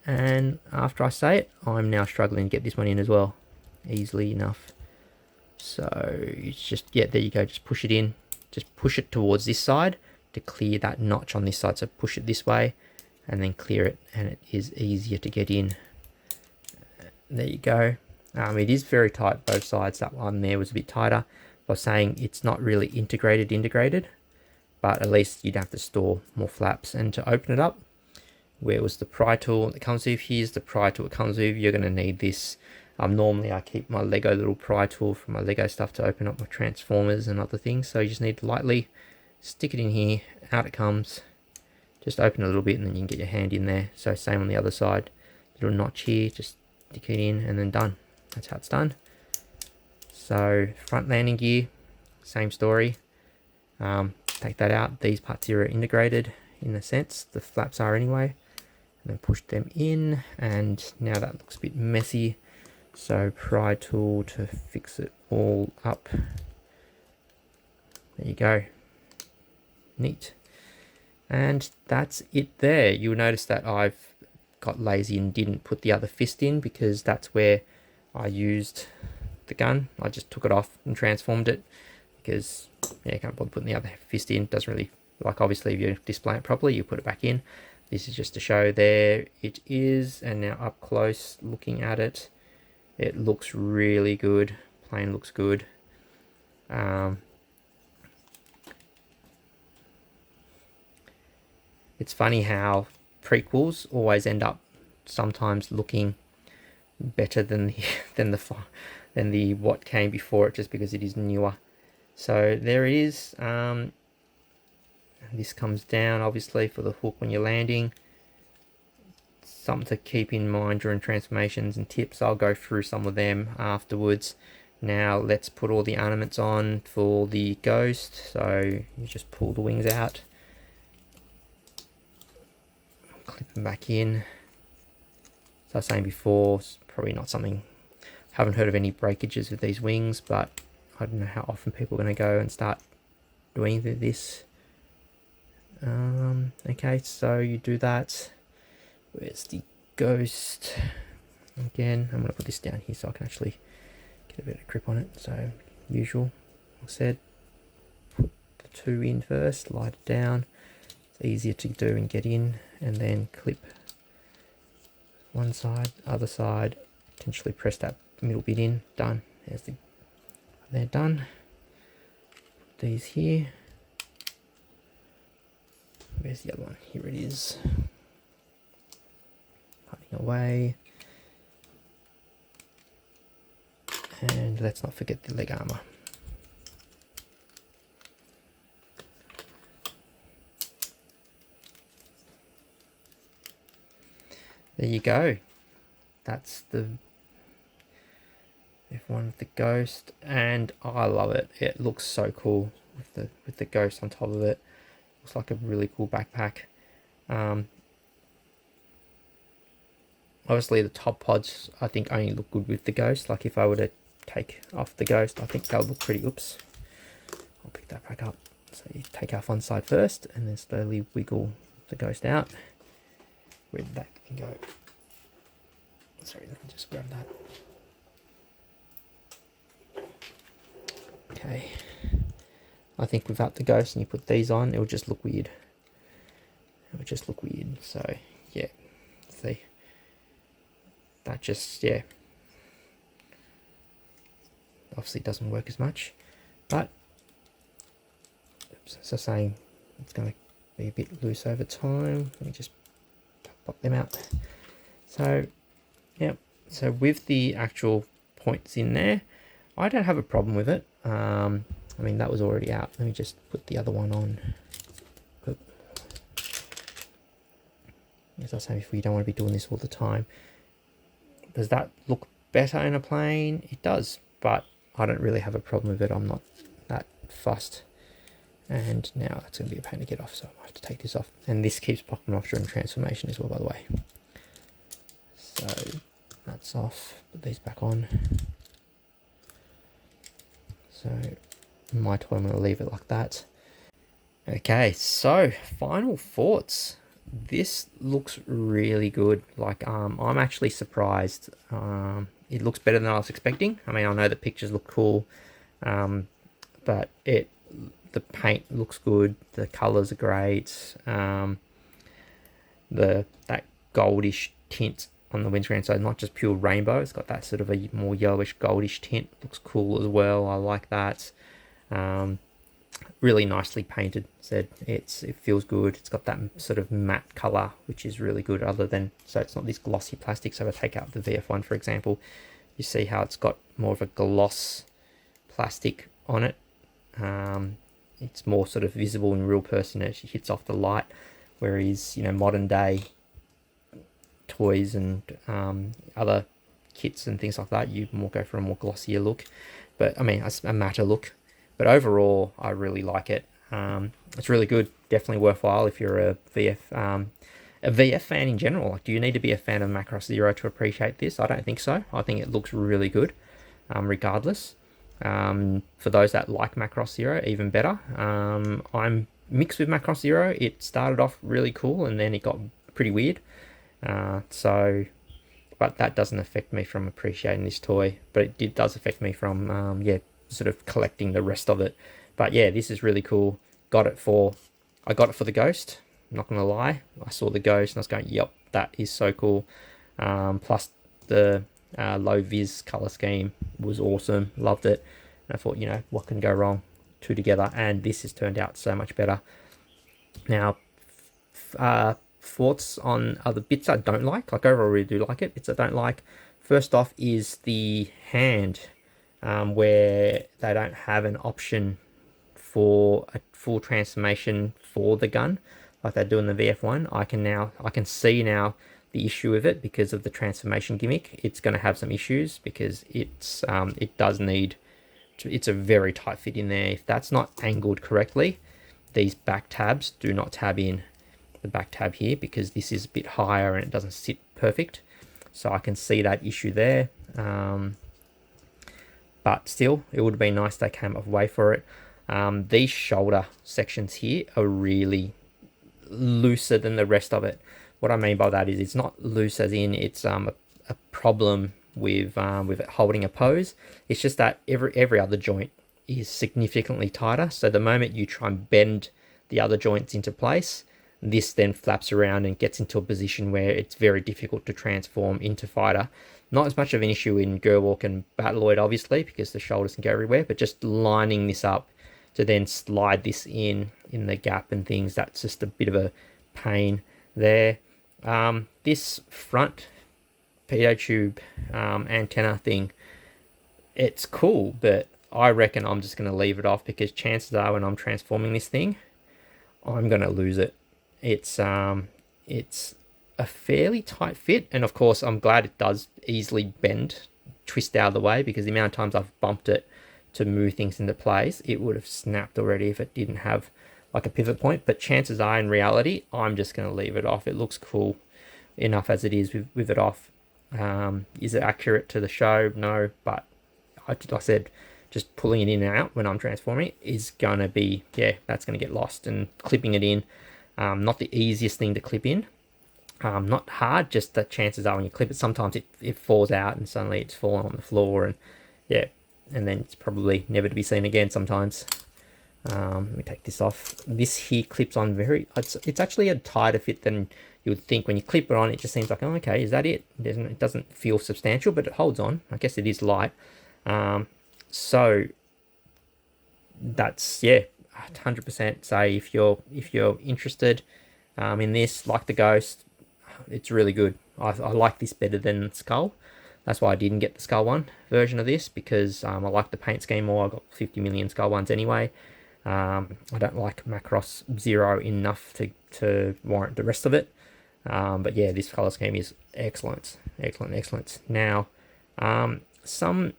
Speaker 1: And after I say it, I'm now struggling to get this one in as well, easily enough. So it's just, yeah, there you go. Just push it in. Just push it towards this side to clear that notch on this side. So push it this way and then clear it, and it is easier to get in. There you go. It is very tight both sides. That one there was a bit tighter. I was saying it's not really integrated, but at least you'd have to store more flaps. And to open it up, where was the pry tool that comes with? Here's the pry tool it comes with. You're going to need this. Normally I keep my Lego little pry tool for my Lego stuff to open up my transformers and other things. So you just need to lightly stick it in here, out it comes. Just open a little bit and then you can get your hand in there. So same on the other side. Little notch here, just stick it in and then done. That's how it's done. So front landing gear, same story. Take that out. These parts here are integrated in a sense. The flaps are anyway. And then push them in, and now that looks a bit messy. So pry tool to fix it all up. There you go. Neat. And that's it there. You'll notice that I've got lazy and didn't put the other fist in, because that's where I used the gun. I just took it off and transformed it, because yeah, I can't bother putting the other fist in. Doesn't really, like, obviously if you display it properly, you put it back in. This is just to show there it is, and now up close looking at it, it looks really good. Plane looks good. It's funny how prequels always end up sometimes looking better than the what came before it, just because it is newer. So there it is. This comes down obviously for the hook when you're landing. Something to keep in mind during transformations and tips. I'll go through some of them afterwards. Now let's put all the ornaments on for the Ghost. So you just pull the wings out, clip them back in. As I was saying before, it's probably not something, haven't heard of any breakages with these wings, but I don't know how often people are going to go and start doing this. Okay, so you do that. Where's the Ghost? Again, I'm going to put this down here so I can actually get a bit of grip on it. So, usual, I said, put the two in first, slide it down. It's easier to do and get in, and then clip one side, other side, potentially press that middle bit in. Done. There's the, they're done. Put these here. Where's the other one? Here it is. Cutting away. And let's not forget the leg armor. There you go. That's the F1 of the Ghost, and I love it. It looks so cool with the Ghost on top of it. Looks like a really cool backpack. Obviously the top pods I think only look good with the Ghost. Like if I were to take off the Ghost, I think they'll look pretty, oops, I'll pick that back up. So you take off one side first and then slowly wiggle the Ghost out. Where did that go? Sorry, let me just grab that. Okay. I think without the Ghost and you put these on, it will just look weird. It would just look weird. So yeah, see, that just, yeah, obviously doesn't work as much, but oops, so saying it's going to be a bit loose over time. Let me just pop them out. So yeah, so with the actual points in there, I don't have a problem with it. I mean, that was already out. Let me just put the other one on. Oop. As I was saying before, you don't want to be doing this all the time. Does that look better in a plane? It does, but I don't really have a problem with it. I'm not that fussed. And now that's going to be a pain to get off, so I have to take this off. And this keeps popping off during transformation as well, by the way. So that's off. Put these back on. So my toy, I'm going to leave it like that. Okay, so final thoughts. This looks really good. Like, I'm actually surprised. It looks better than I was expecting. I mean, I know the pictures look cool, but the paint looks good. The colors are great. That goldish tint on the windscreen, so not just pure rainbow. It's got that sort of a more yellowish goldish tint. Looks cool as well. I like that. Really nicely painted. It feels good. It's got that sort of matte color, which is really good. So it's not this glossy plastic. So if I take out the VF-1, for example, you see how it's got more of a gloss plastic on it. It's more sort of visible in real person as it hits off the light, whereas, you know, modern day toys and other kits and things like that, you more go for a more glossier look, but I mean a matter look. But overall, I really like it. It's really good. Definitely worthwhile if you're a VF fan in general. Like, do you need to be a fan of Macross Zero to appreciate this? I don't think so. I think it looks really good, regardless. For those that like Macross Zero, even better. I'm mixed with Macross Zero. It started off really cool and then it got pretty weird. But that doesn't affect me from appreciating this toy. But it does affect me from, sort of collecting the rest of it. But yeah, this is really cool. I got it for the Ghost. I'm not gonna lie. I saw the Ghost and I was going, yep, that is so cool. Plus the low vis color scheme was awesome. Loved it. And I thought, you know, what can go wrong? Two together, and this has turned out so much better. Now, thoughts on other bits I don't like. Like, overall, I really do like it. Bits I don't like. First off is the hand, where they don't have an option for a full transformation for the gun like they do in the VF-1. I can see now the issue with it because of the transformation gimmick. It's going to have some issues because it's a very tight fit in there. If that's not angled correctly, these back tabs do not tab in the back tab here because this is a bit higher and it doesn't sit perfect. So I can see that issue there. But still, it would have been nice they came up way for it. These shoulder sections here are really looser than the rest of it. What I mean by that is it's not loose as in it's a problem with it holding a pose. It's just that every other joint is significantly tighter. So the moment you try and bend the other joints into place, this then flaps around and gets into a position where it's very difficult to transform into fighter. Not as much of an issue in Gerwalk and Battloid, obviously, because the shoulders can go everywhere, but just lining this up to then slide this in the gap and things, that's just a bit of a pain there. This front pitot tube antenna thing, it's cool, but I reckon I'm just going to leave it off because chances are when I'm transforming this thing, I'm going to lose it. It's a fairly tight fit, and of course I'm glad it does easily bend, twist out of the way, because the amount of times I've bumped it to move things into place, it would have snapped already if it didn't have like a pivot point. But chances are in reality I'm just going to leave it off. It looks cool enough as it is with it off. Is it accurate to the show? No, but I said just pulling it in and out when I'm transforming it is going to be, that's going to get lost, and clipping it in, not the easiest thing to clip in. Not hard, just that chances are when you clip it, sometimes it falls out and suddenly it's fallen on the floor, and and then it's probably never to be seen again sometimes. Let me take this off. This here clips on it's actually a tighter fit than you would think. When you clip it on, it just seems like, oh, okay, is that it? It doesn't feel substantial, but it holds on. I guess it is light. So that's 100% say if you're interested in this, like the Ghost, it's really good. I like this better than Skull. That's why I didn't get the Skull One version of this, because I like the paint scheme more. I got 50 million Skull Ones anyway. I don't like Macross Zero enough to warrant the rest of it. But yeah, this color scheme is excellent. Now, some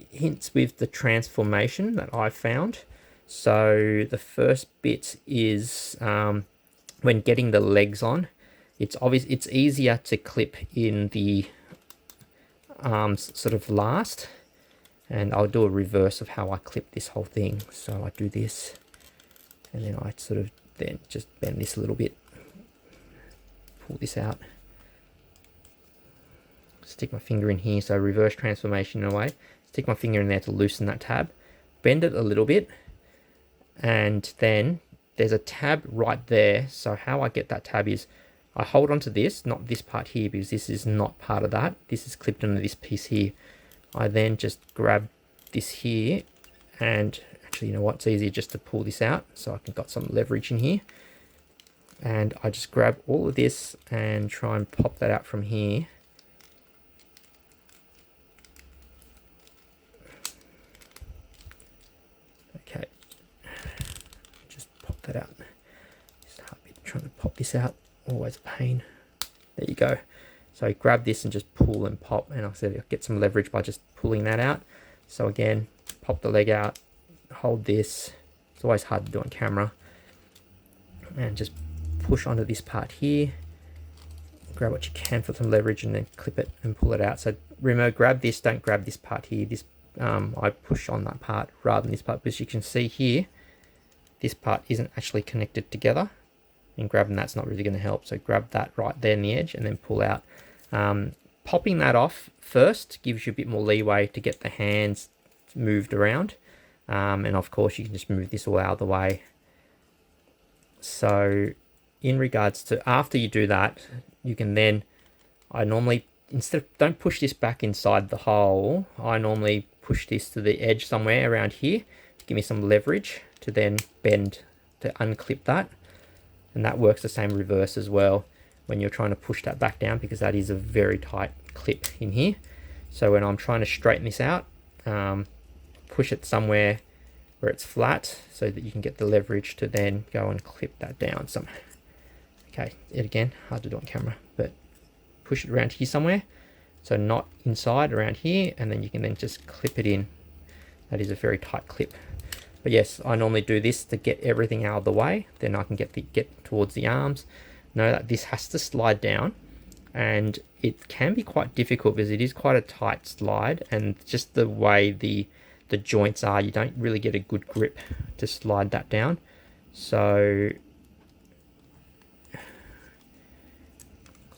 Speaker 1: hints with the transformation that I've found. So the first bit is when getting the legs on, it's obvious it's easier to clip in the arms sort of last, and I'll do a reverse of how I clip this whole thing. So I do this, and then I sort of then just bend this a little bit, pull this out, stick my finger in here, so reverse transformation in a way, stick my finger in there to loosen that tab, bend it a little bit, and then there's a tab right there. So how I get that tab is I hold onto this, not this part here, because this is not part of that. This is clipped onto this piece here. I then just grab this here, and actually, you know what? It's easier just to pull this out, so I can got some leverage in here. And I just grab all of this and try and pop that out from here. Okay, just pop that out. Just a bit trying to pop this out. Always a pain. There you go. So grab this and just pull and pop, and I said I'll get some leverage by just pulling that out. So again, pop the leg out, hold this. It's always hard to do on camera. And just push onto this part here. Grab what you can for some leverage, and then clip it and pull it out. So remember, grab this, don't grab this part here. This I push on that part rather than this part, because you can see here, this part isn't actually connected together. And grabbing that's not really going to help. So grab that right there in the edge and then pull out. Popping that off first gives you a bit more leeway to get the hands moved around. And of course you can just move this all out of the way. So in regards to after you do that, you can then, I normally, don't push this back inside the hole. I normally push this to the edge somewhere around here to give me some leverage to then bend to unclip that. And that works the same reverse as well when you're trying to push that back down, because that is a very tight clip in here. So when I'm trying to straighten this out, push it somewhere where it's flat so that you can get the leverage to then go and clip that down some. Okay, it again, hard to do on camera, but push it around here somewhere. So not inside, around here, and then you can then just clip it in. That is a very tight clip. But yes, I normally do this to get everything out of the way. Then I can get towards the arms. Know that this has to slide down, and it can be quite difficult because it is quite a tight slide, and just the way the joints are, you don't really get a good grip to slide that down. So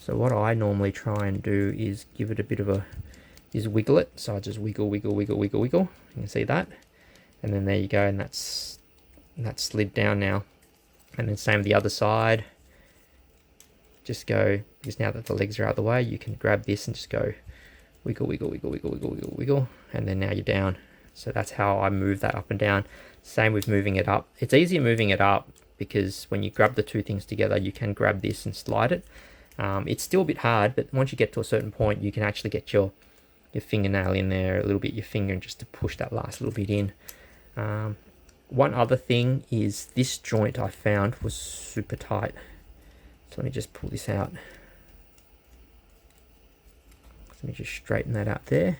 Speaker 1: what I normally try and do is give it a bit of is wiggle it. So I just wiggle, wiggle, wiggle, wiggle, wiggle. You can see that. And then there you go, and that's slid down now. And then same with the other side. Just go, because now that the legs are out of the way, you can grab this and just go wiggle, wiggle, wiggle, wiggle, wiggle, wiggle, wiggle, and then now you're down. So that's how I move that up and down. Same with moving it up. It's easier moving it up because when you grab the two things together, you can grab this and slide it. It's still a bit hard, but once you get to a certain point, you can actually get your fingernail in there a little bit, your finger, and just to push that last little bit in. One other thing is this joint I found was super tight. So let me just pull this out. Let me just straighten that out there.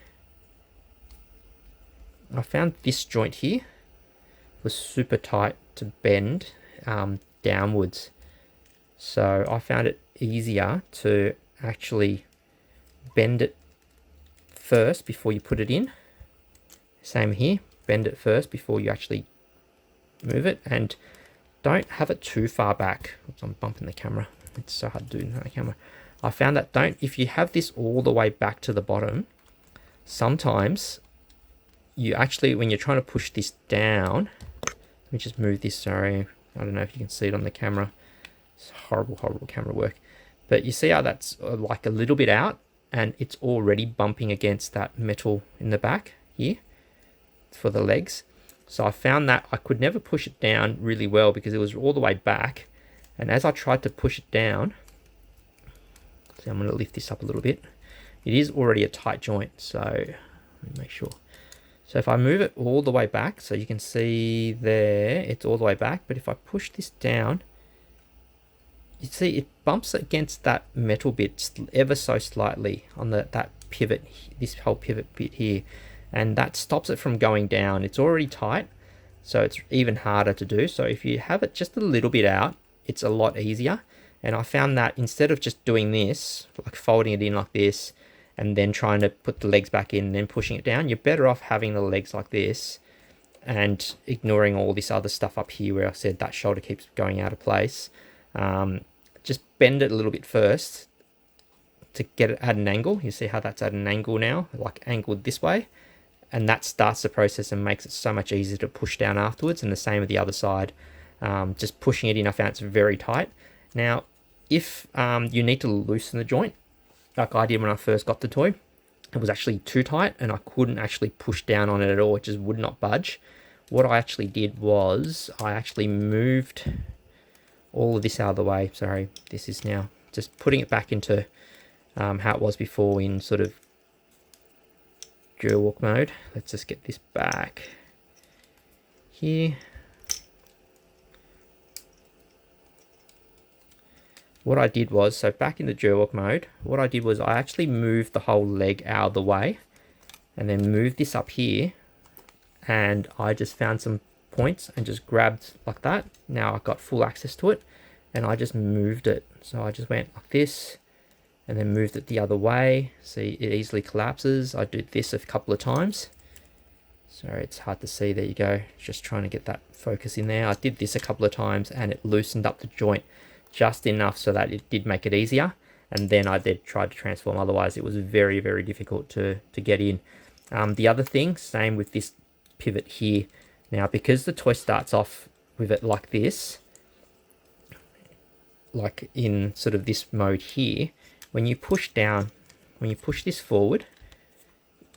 Speaker 1: I found this joint here was super tight to bend downwards. So I found it easier to actually bend it first before you put it in. Same here, bend it first before you actually move it, and don't have it too far back. Oops, I'm bumping the camera. It's so hard to do on the camera. I found that if you have this all the way back to the bottom, sometimes you actually, when you're trying to push this down, let me just move this, sorry. I don't know if you can see it on the camera. It's horrible, horrible camera work. But you see how that's like a little bit out, and it's already bumping against that metal in the back here for the legs. So I found that I could never push it down really well because it was all the way back. And as I tried to push it down, so I'm going to lift this up a little bit. It is already a tight joint, so let me make sure. So if I move it all the way back, so you can see there, it's all the way back. But if I push this down, you see it bumps against that metal bit ever so slightly on that pivot, this whole pivot bit here. And that stops it from going down. It's already tight. so it's even harder to do. So if you have it just a little bit out, it's a lot easier. And I found that instead of just doing this, like folding it in like this, and then trying to put the legs back in and then pushing it down, you're better off having the legs like this and ignoring all this other stuff up here where I said that shoulder keeps going out of place. Just bend it a little bit first to get it at an angle. You see how that's at an angle now, like angled this way, and that starts the process and makes it so much easier to push down afterwards. And the same with the other side. Just pushing it in, I found it's very tight. Now if you need to loosen the joint like I did when I first got the toy, it was actually too tight and I couldn't actually push down on it at all. It just would not budge. What I actually did was I actually moved all of this out of the way. Sorry, this is now just putting it back into how it was before in sort of Gerwalk mode. Let's just get this back here. What I did was, so back in the Gerwalk mode, what I did was I actually moved the whole leg out of the way and then moved this up here, and I just found some points and just grabbed like that. Now I've got full access to it and I just moved it. So I just went like this and then moved it the other way. See, it easily collapses. I did this a couple of times. Sorry, it's hard to see. There you go. Just trying to get that focus in there. I did this a couple of times and it loosened up the joint just enough so that it did make it easier. And then I did try to transform. Otherwise, it was very, very difficult to get in. The other thing, same with this pivot here. Now, because the toy starts off with it like this, like in sort of this mode here, when you push down, when you push this forward,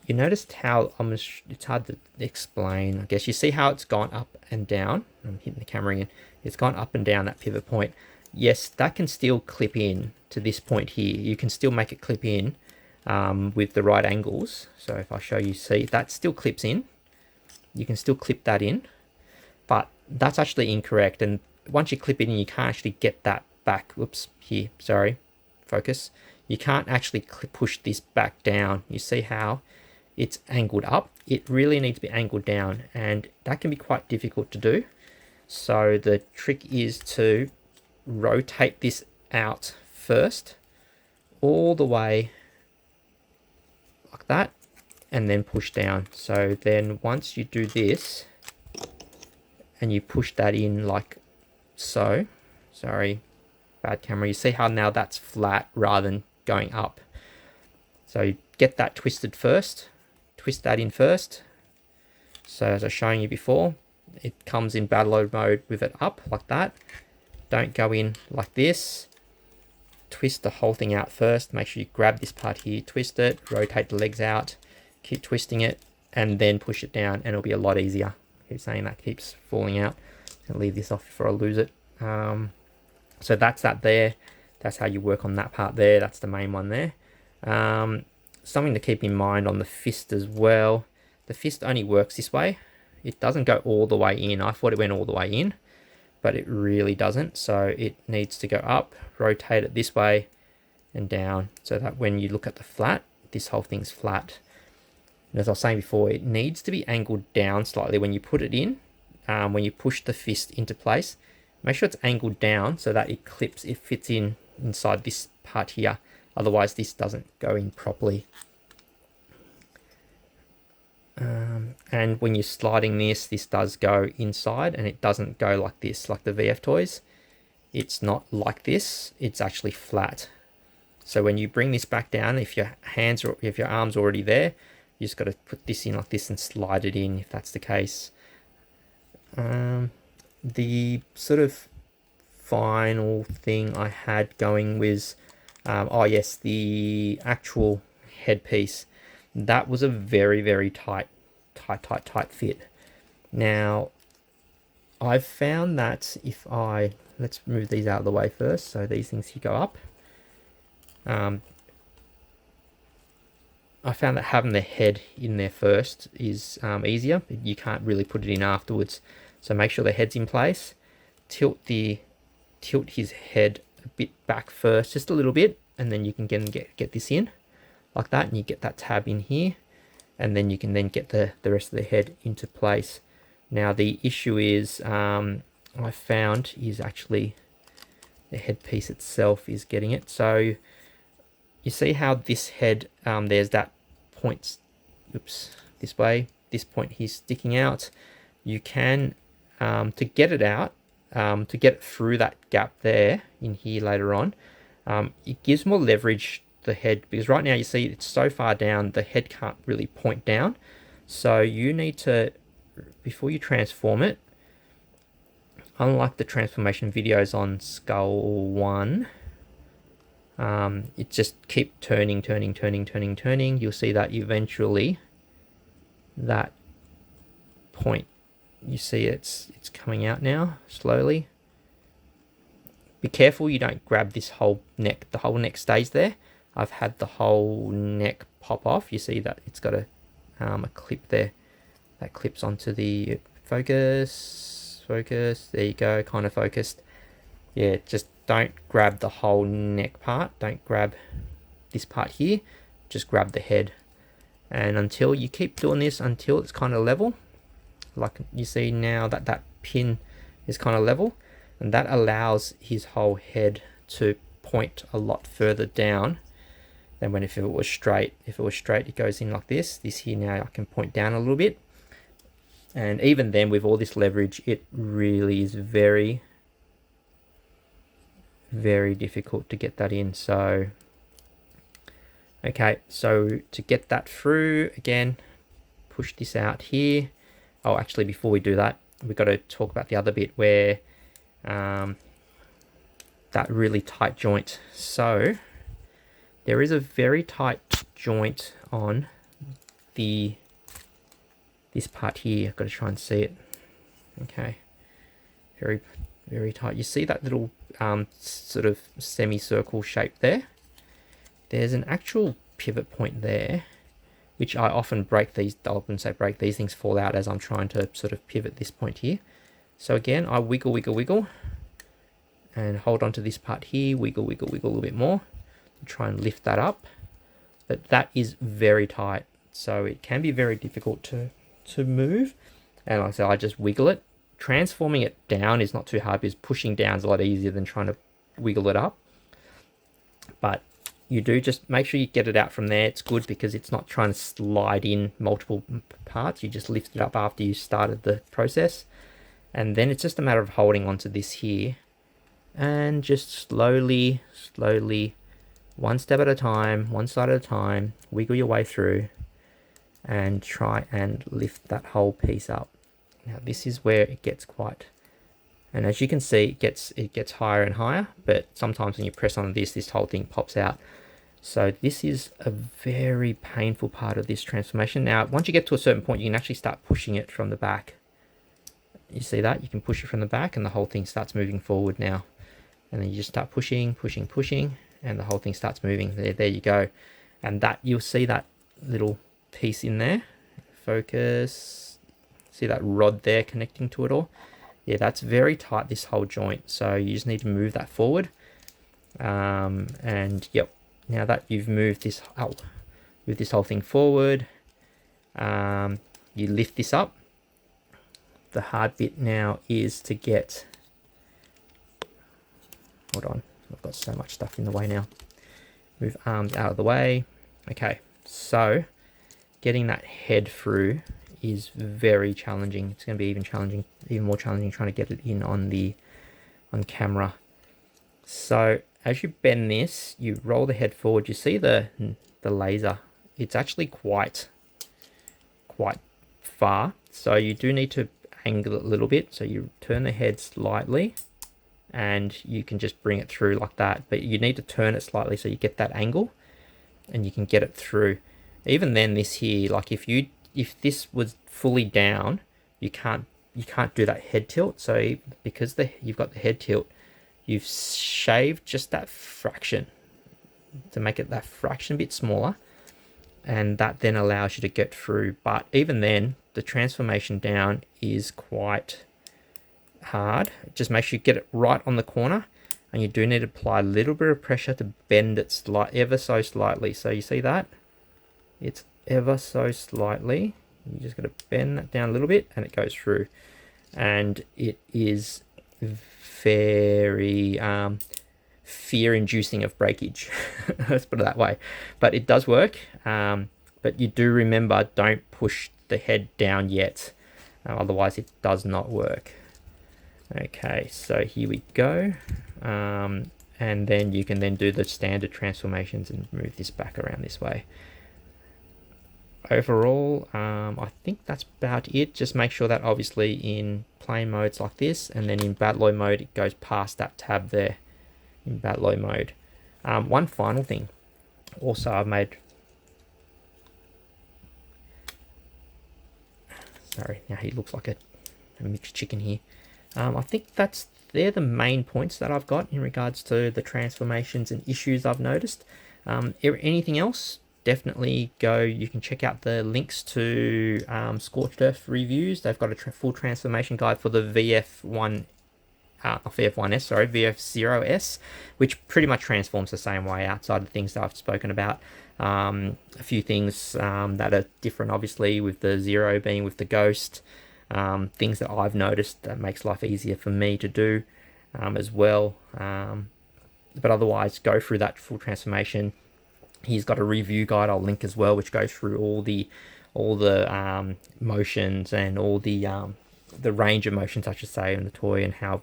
Speaker 1: you noticed how it's hard to explain. I guess you see how it's gone up and down. I'm hitting the camera again. It's gone up and down that pivot point. Yes, that can still clip in to this point here. You can still make it clip in with the right angles. So if I show you, see, that still clips in. You can still clip that in, but that's actually incorrect. And once you clip it in, you can't actually get that back. Whoops, here, sorry, focus. You can't actually push this back down. You see how it's angled up? It really needs to be angled down, and that can be quite difficult to do. So the trick is to rotate this out first, all the way like that, and then push down. So then once you do this and you push that in like so, sorry, bad camera, you see how now that's flat rather than going up. So you get that twisted first, twist that in first. So as I was showing you before, it comes in Battloid mode with it up like that. Don't go in like this. Twist the whole thing out first. Make sure you grab this part here, twist it, rotate the legs out, keep twisting it, and then push it down, and it'll be a lot easier. I keep saying that keeps falling out. I'll leave this off before I lose it. So that's that there. That's how you work on that part there. That's the main one there. Something to keep in mind on the fist as well. The fist only works this way. It doesn't go all the way in. I thought it went all the way in, but it really doesn't. So it needs to go up, rotate it this way and down, so that when you look at the flat, this whole thing's flat. And as I was saying before, it needs to be angled down slightly when you put it in. When you push the fist into place, make sure it's angled down so that it clips, it fits in inside this part here. Otherwise this doesn't go in properly. And when you're sliding this does go inside, and it doesn't go like this, like the VF toys. It's not like this, it's actually flat. So when you bring this back down, if your hands or if your arm's already there, you just got to put this in like this and slide it in if that's the case. The sort of final thing I had going was, oh yes, the actual headpiece. That was a very, very tight fit. Now, I've found that if let's move these out of the way first, so these things here go up. I found that having the head in there first is easier. You can't really put it in afterwards. So make sure the head's in place. Tilt his head a bit back first, just a little bit, and then you can get this in like that, and you get that tab in here, and then you can then get the rest of the head into place Now the issue is, I found is actually the headpiece itself is getting it. So you see how this head, there's that point, oops, this way, this point here sticking out. You can, to get it out, to get it through that gap there in here later on, it gives more leverage the head, because right now you see it's so far down, the head can't really point down. So you need to, before you transform it, unlike the transformation videos on Skull 1, it just keep turning. You'll see that eventually that point, you see it's coming out now slowly. Be careful you don't grab this whole neck. The whole neck stays there. I've had the whole neck pop off. You see that it's got a clip there that clips onto the focus. There you go, kind of focused. Yeah, just don't grab the whole neck part. Don't grab this part here. Just grab the head. And until you keep doing this until it's kind of level, like you see now that that pin is kind of level, and that allows his whole head to point a lot further down than when if it was straight. If it was straight, it goes in like this. This here now I can point down a little bit. And even then, with all this leverage, it really is very, very difficult to get that in. So, okay, so to get that through, again, push this out here. Oh, actually, before we do that, we've got to talk about the other bit where that really tight joint. So there is a very tight joint on this part here. I've got to try and see it. Okay, very, very tight. You see that little sort of semicircle shape there? There's an actual pivot point there, which I often break these, I wouldn't say break, these things fall out as I'm trying to sort of pivot this point here. So again, I wiggle, and hold on to this part here, wiggle a little bit more, and try and lift that up. But that is very tight, so it can be very difficult to move. And like I said, I just wiggle it. Transforming it down is not too hard, because pushing down is a lot easier than trying to wiggle it up. But you do just make sure you get it out from there. It's good because it's not trying to slide in multiple parts. You just lift it up after you started the process. And then it's just a matter of holding onto this here and just slowly, one step at a time, one side at a time, wiggle your way through and try and lift that whole piece up. Now this is where it gets quite, and as you can see, it gets higher and higher, but sometimes when you press on this whole thing pops out. So this is a very painful part of this transformation. Now, once you get to a certain point, you can actually start pushing it from the back. You see that? You can push it from the back and the whole thing starts moving forward now. And then you just start pushing, and the whole thing starts moving. There you go. And that, you'll see that little piece in there. Focus. See that rod there connecting to it all? Yeah, that's very tight, this whole joint. So you just need to move that forward. And yep, now that you've moved this out, move this whole thing forward, you lift this up. The hard bit now is to get, hold on, I've got so much stuff in the way now. Move arms out of the way. Okay, so getting that head through is very challenging. It's going to be even more challenging trying to get it in on camera. So as you bend this, you roll the head forward. You see the laser. It's actually quite far. So you do need to angle it a little bit. So you turn the head slightly, and you can just bring it through like that. But you need to turn it slightly so you get that angle, and you can get it through. Even then, this here, like if this was fully down, you can't do that head tilt. So because you've got the head tilt, you've shaved just that fraction to make it that fraction a bit smaller, and that then allows you to get through. But even then, the transformation down is quite hard. Just make sure you get it right on the corner, and you do need to apply a little bit of pressure to bend it ever so slightly. So you see that? It's ever so slightly. You just got to bend that down a little bit and it goes through. And it is very fear-inducing of breakage. Let's put it that way. But it does work. But you do remember, don't push the head down yet. Otherwise it does not work. Okay, so here we go. And then you can then do the standard transformations and move this back around this way. Overall, I think that's about it. Just make sure that obviously in plane modes like this, and then in Battloid mode, it goes past that tab there in Battloid mode. One final thing. Also, I've made... Sorry, now he looks like a mixed chicken here. I think they're the main points that I've got in regards to the transformations and issues I've noticed. Anything else? Definitely go. You can check out the links to Scorched Earth reviews. They've got a full transformation guide for the VF1, VF1S, sorry, VF-0S, which pretty much transforms the same way outside of things that I've spoken about. A few things that are different, obviously, with the Zero being with the Ghost. Things that I've noticed that makes life easier for me to do as well. But otherwise, go through that full transformation. He's got a review guide I'll link as well, which goes through all the motions and all the range of motions, I should say, in the toy, and how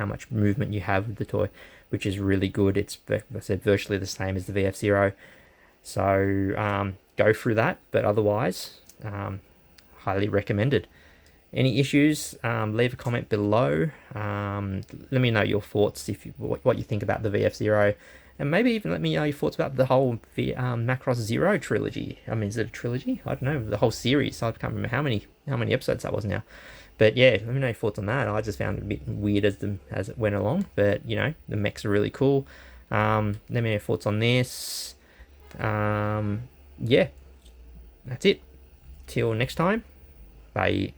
Speaker 1: much movement you have with the toy, which is really good. It's, like I said, virtually the same as the VF-0. So go through that, but otherwise, highly recommended. Any issues, leave a comment below. Let me know your thoughts, what you think about the VF-0. And maybe even let me know your thoughts about the whole Macross Zero trilogy. I mean, is it a trilogy? I don't know, the whole series. I can't remember how many episodes that was now. But yeah, let me know your thoughts on that. I just found it a bit weird as it went along. But, you know, the mechs are really cool. Let me know your thoughts on this. Yeah, that's it. Till next time. Bye.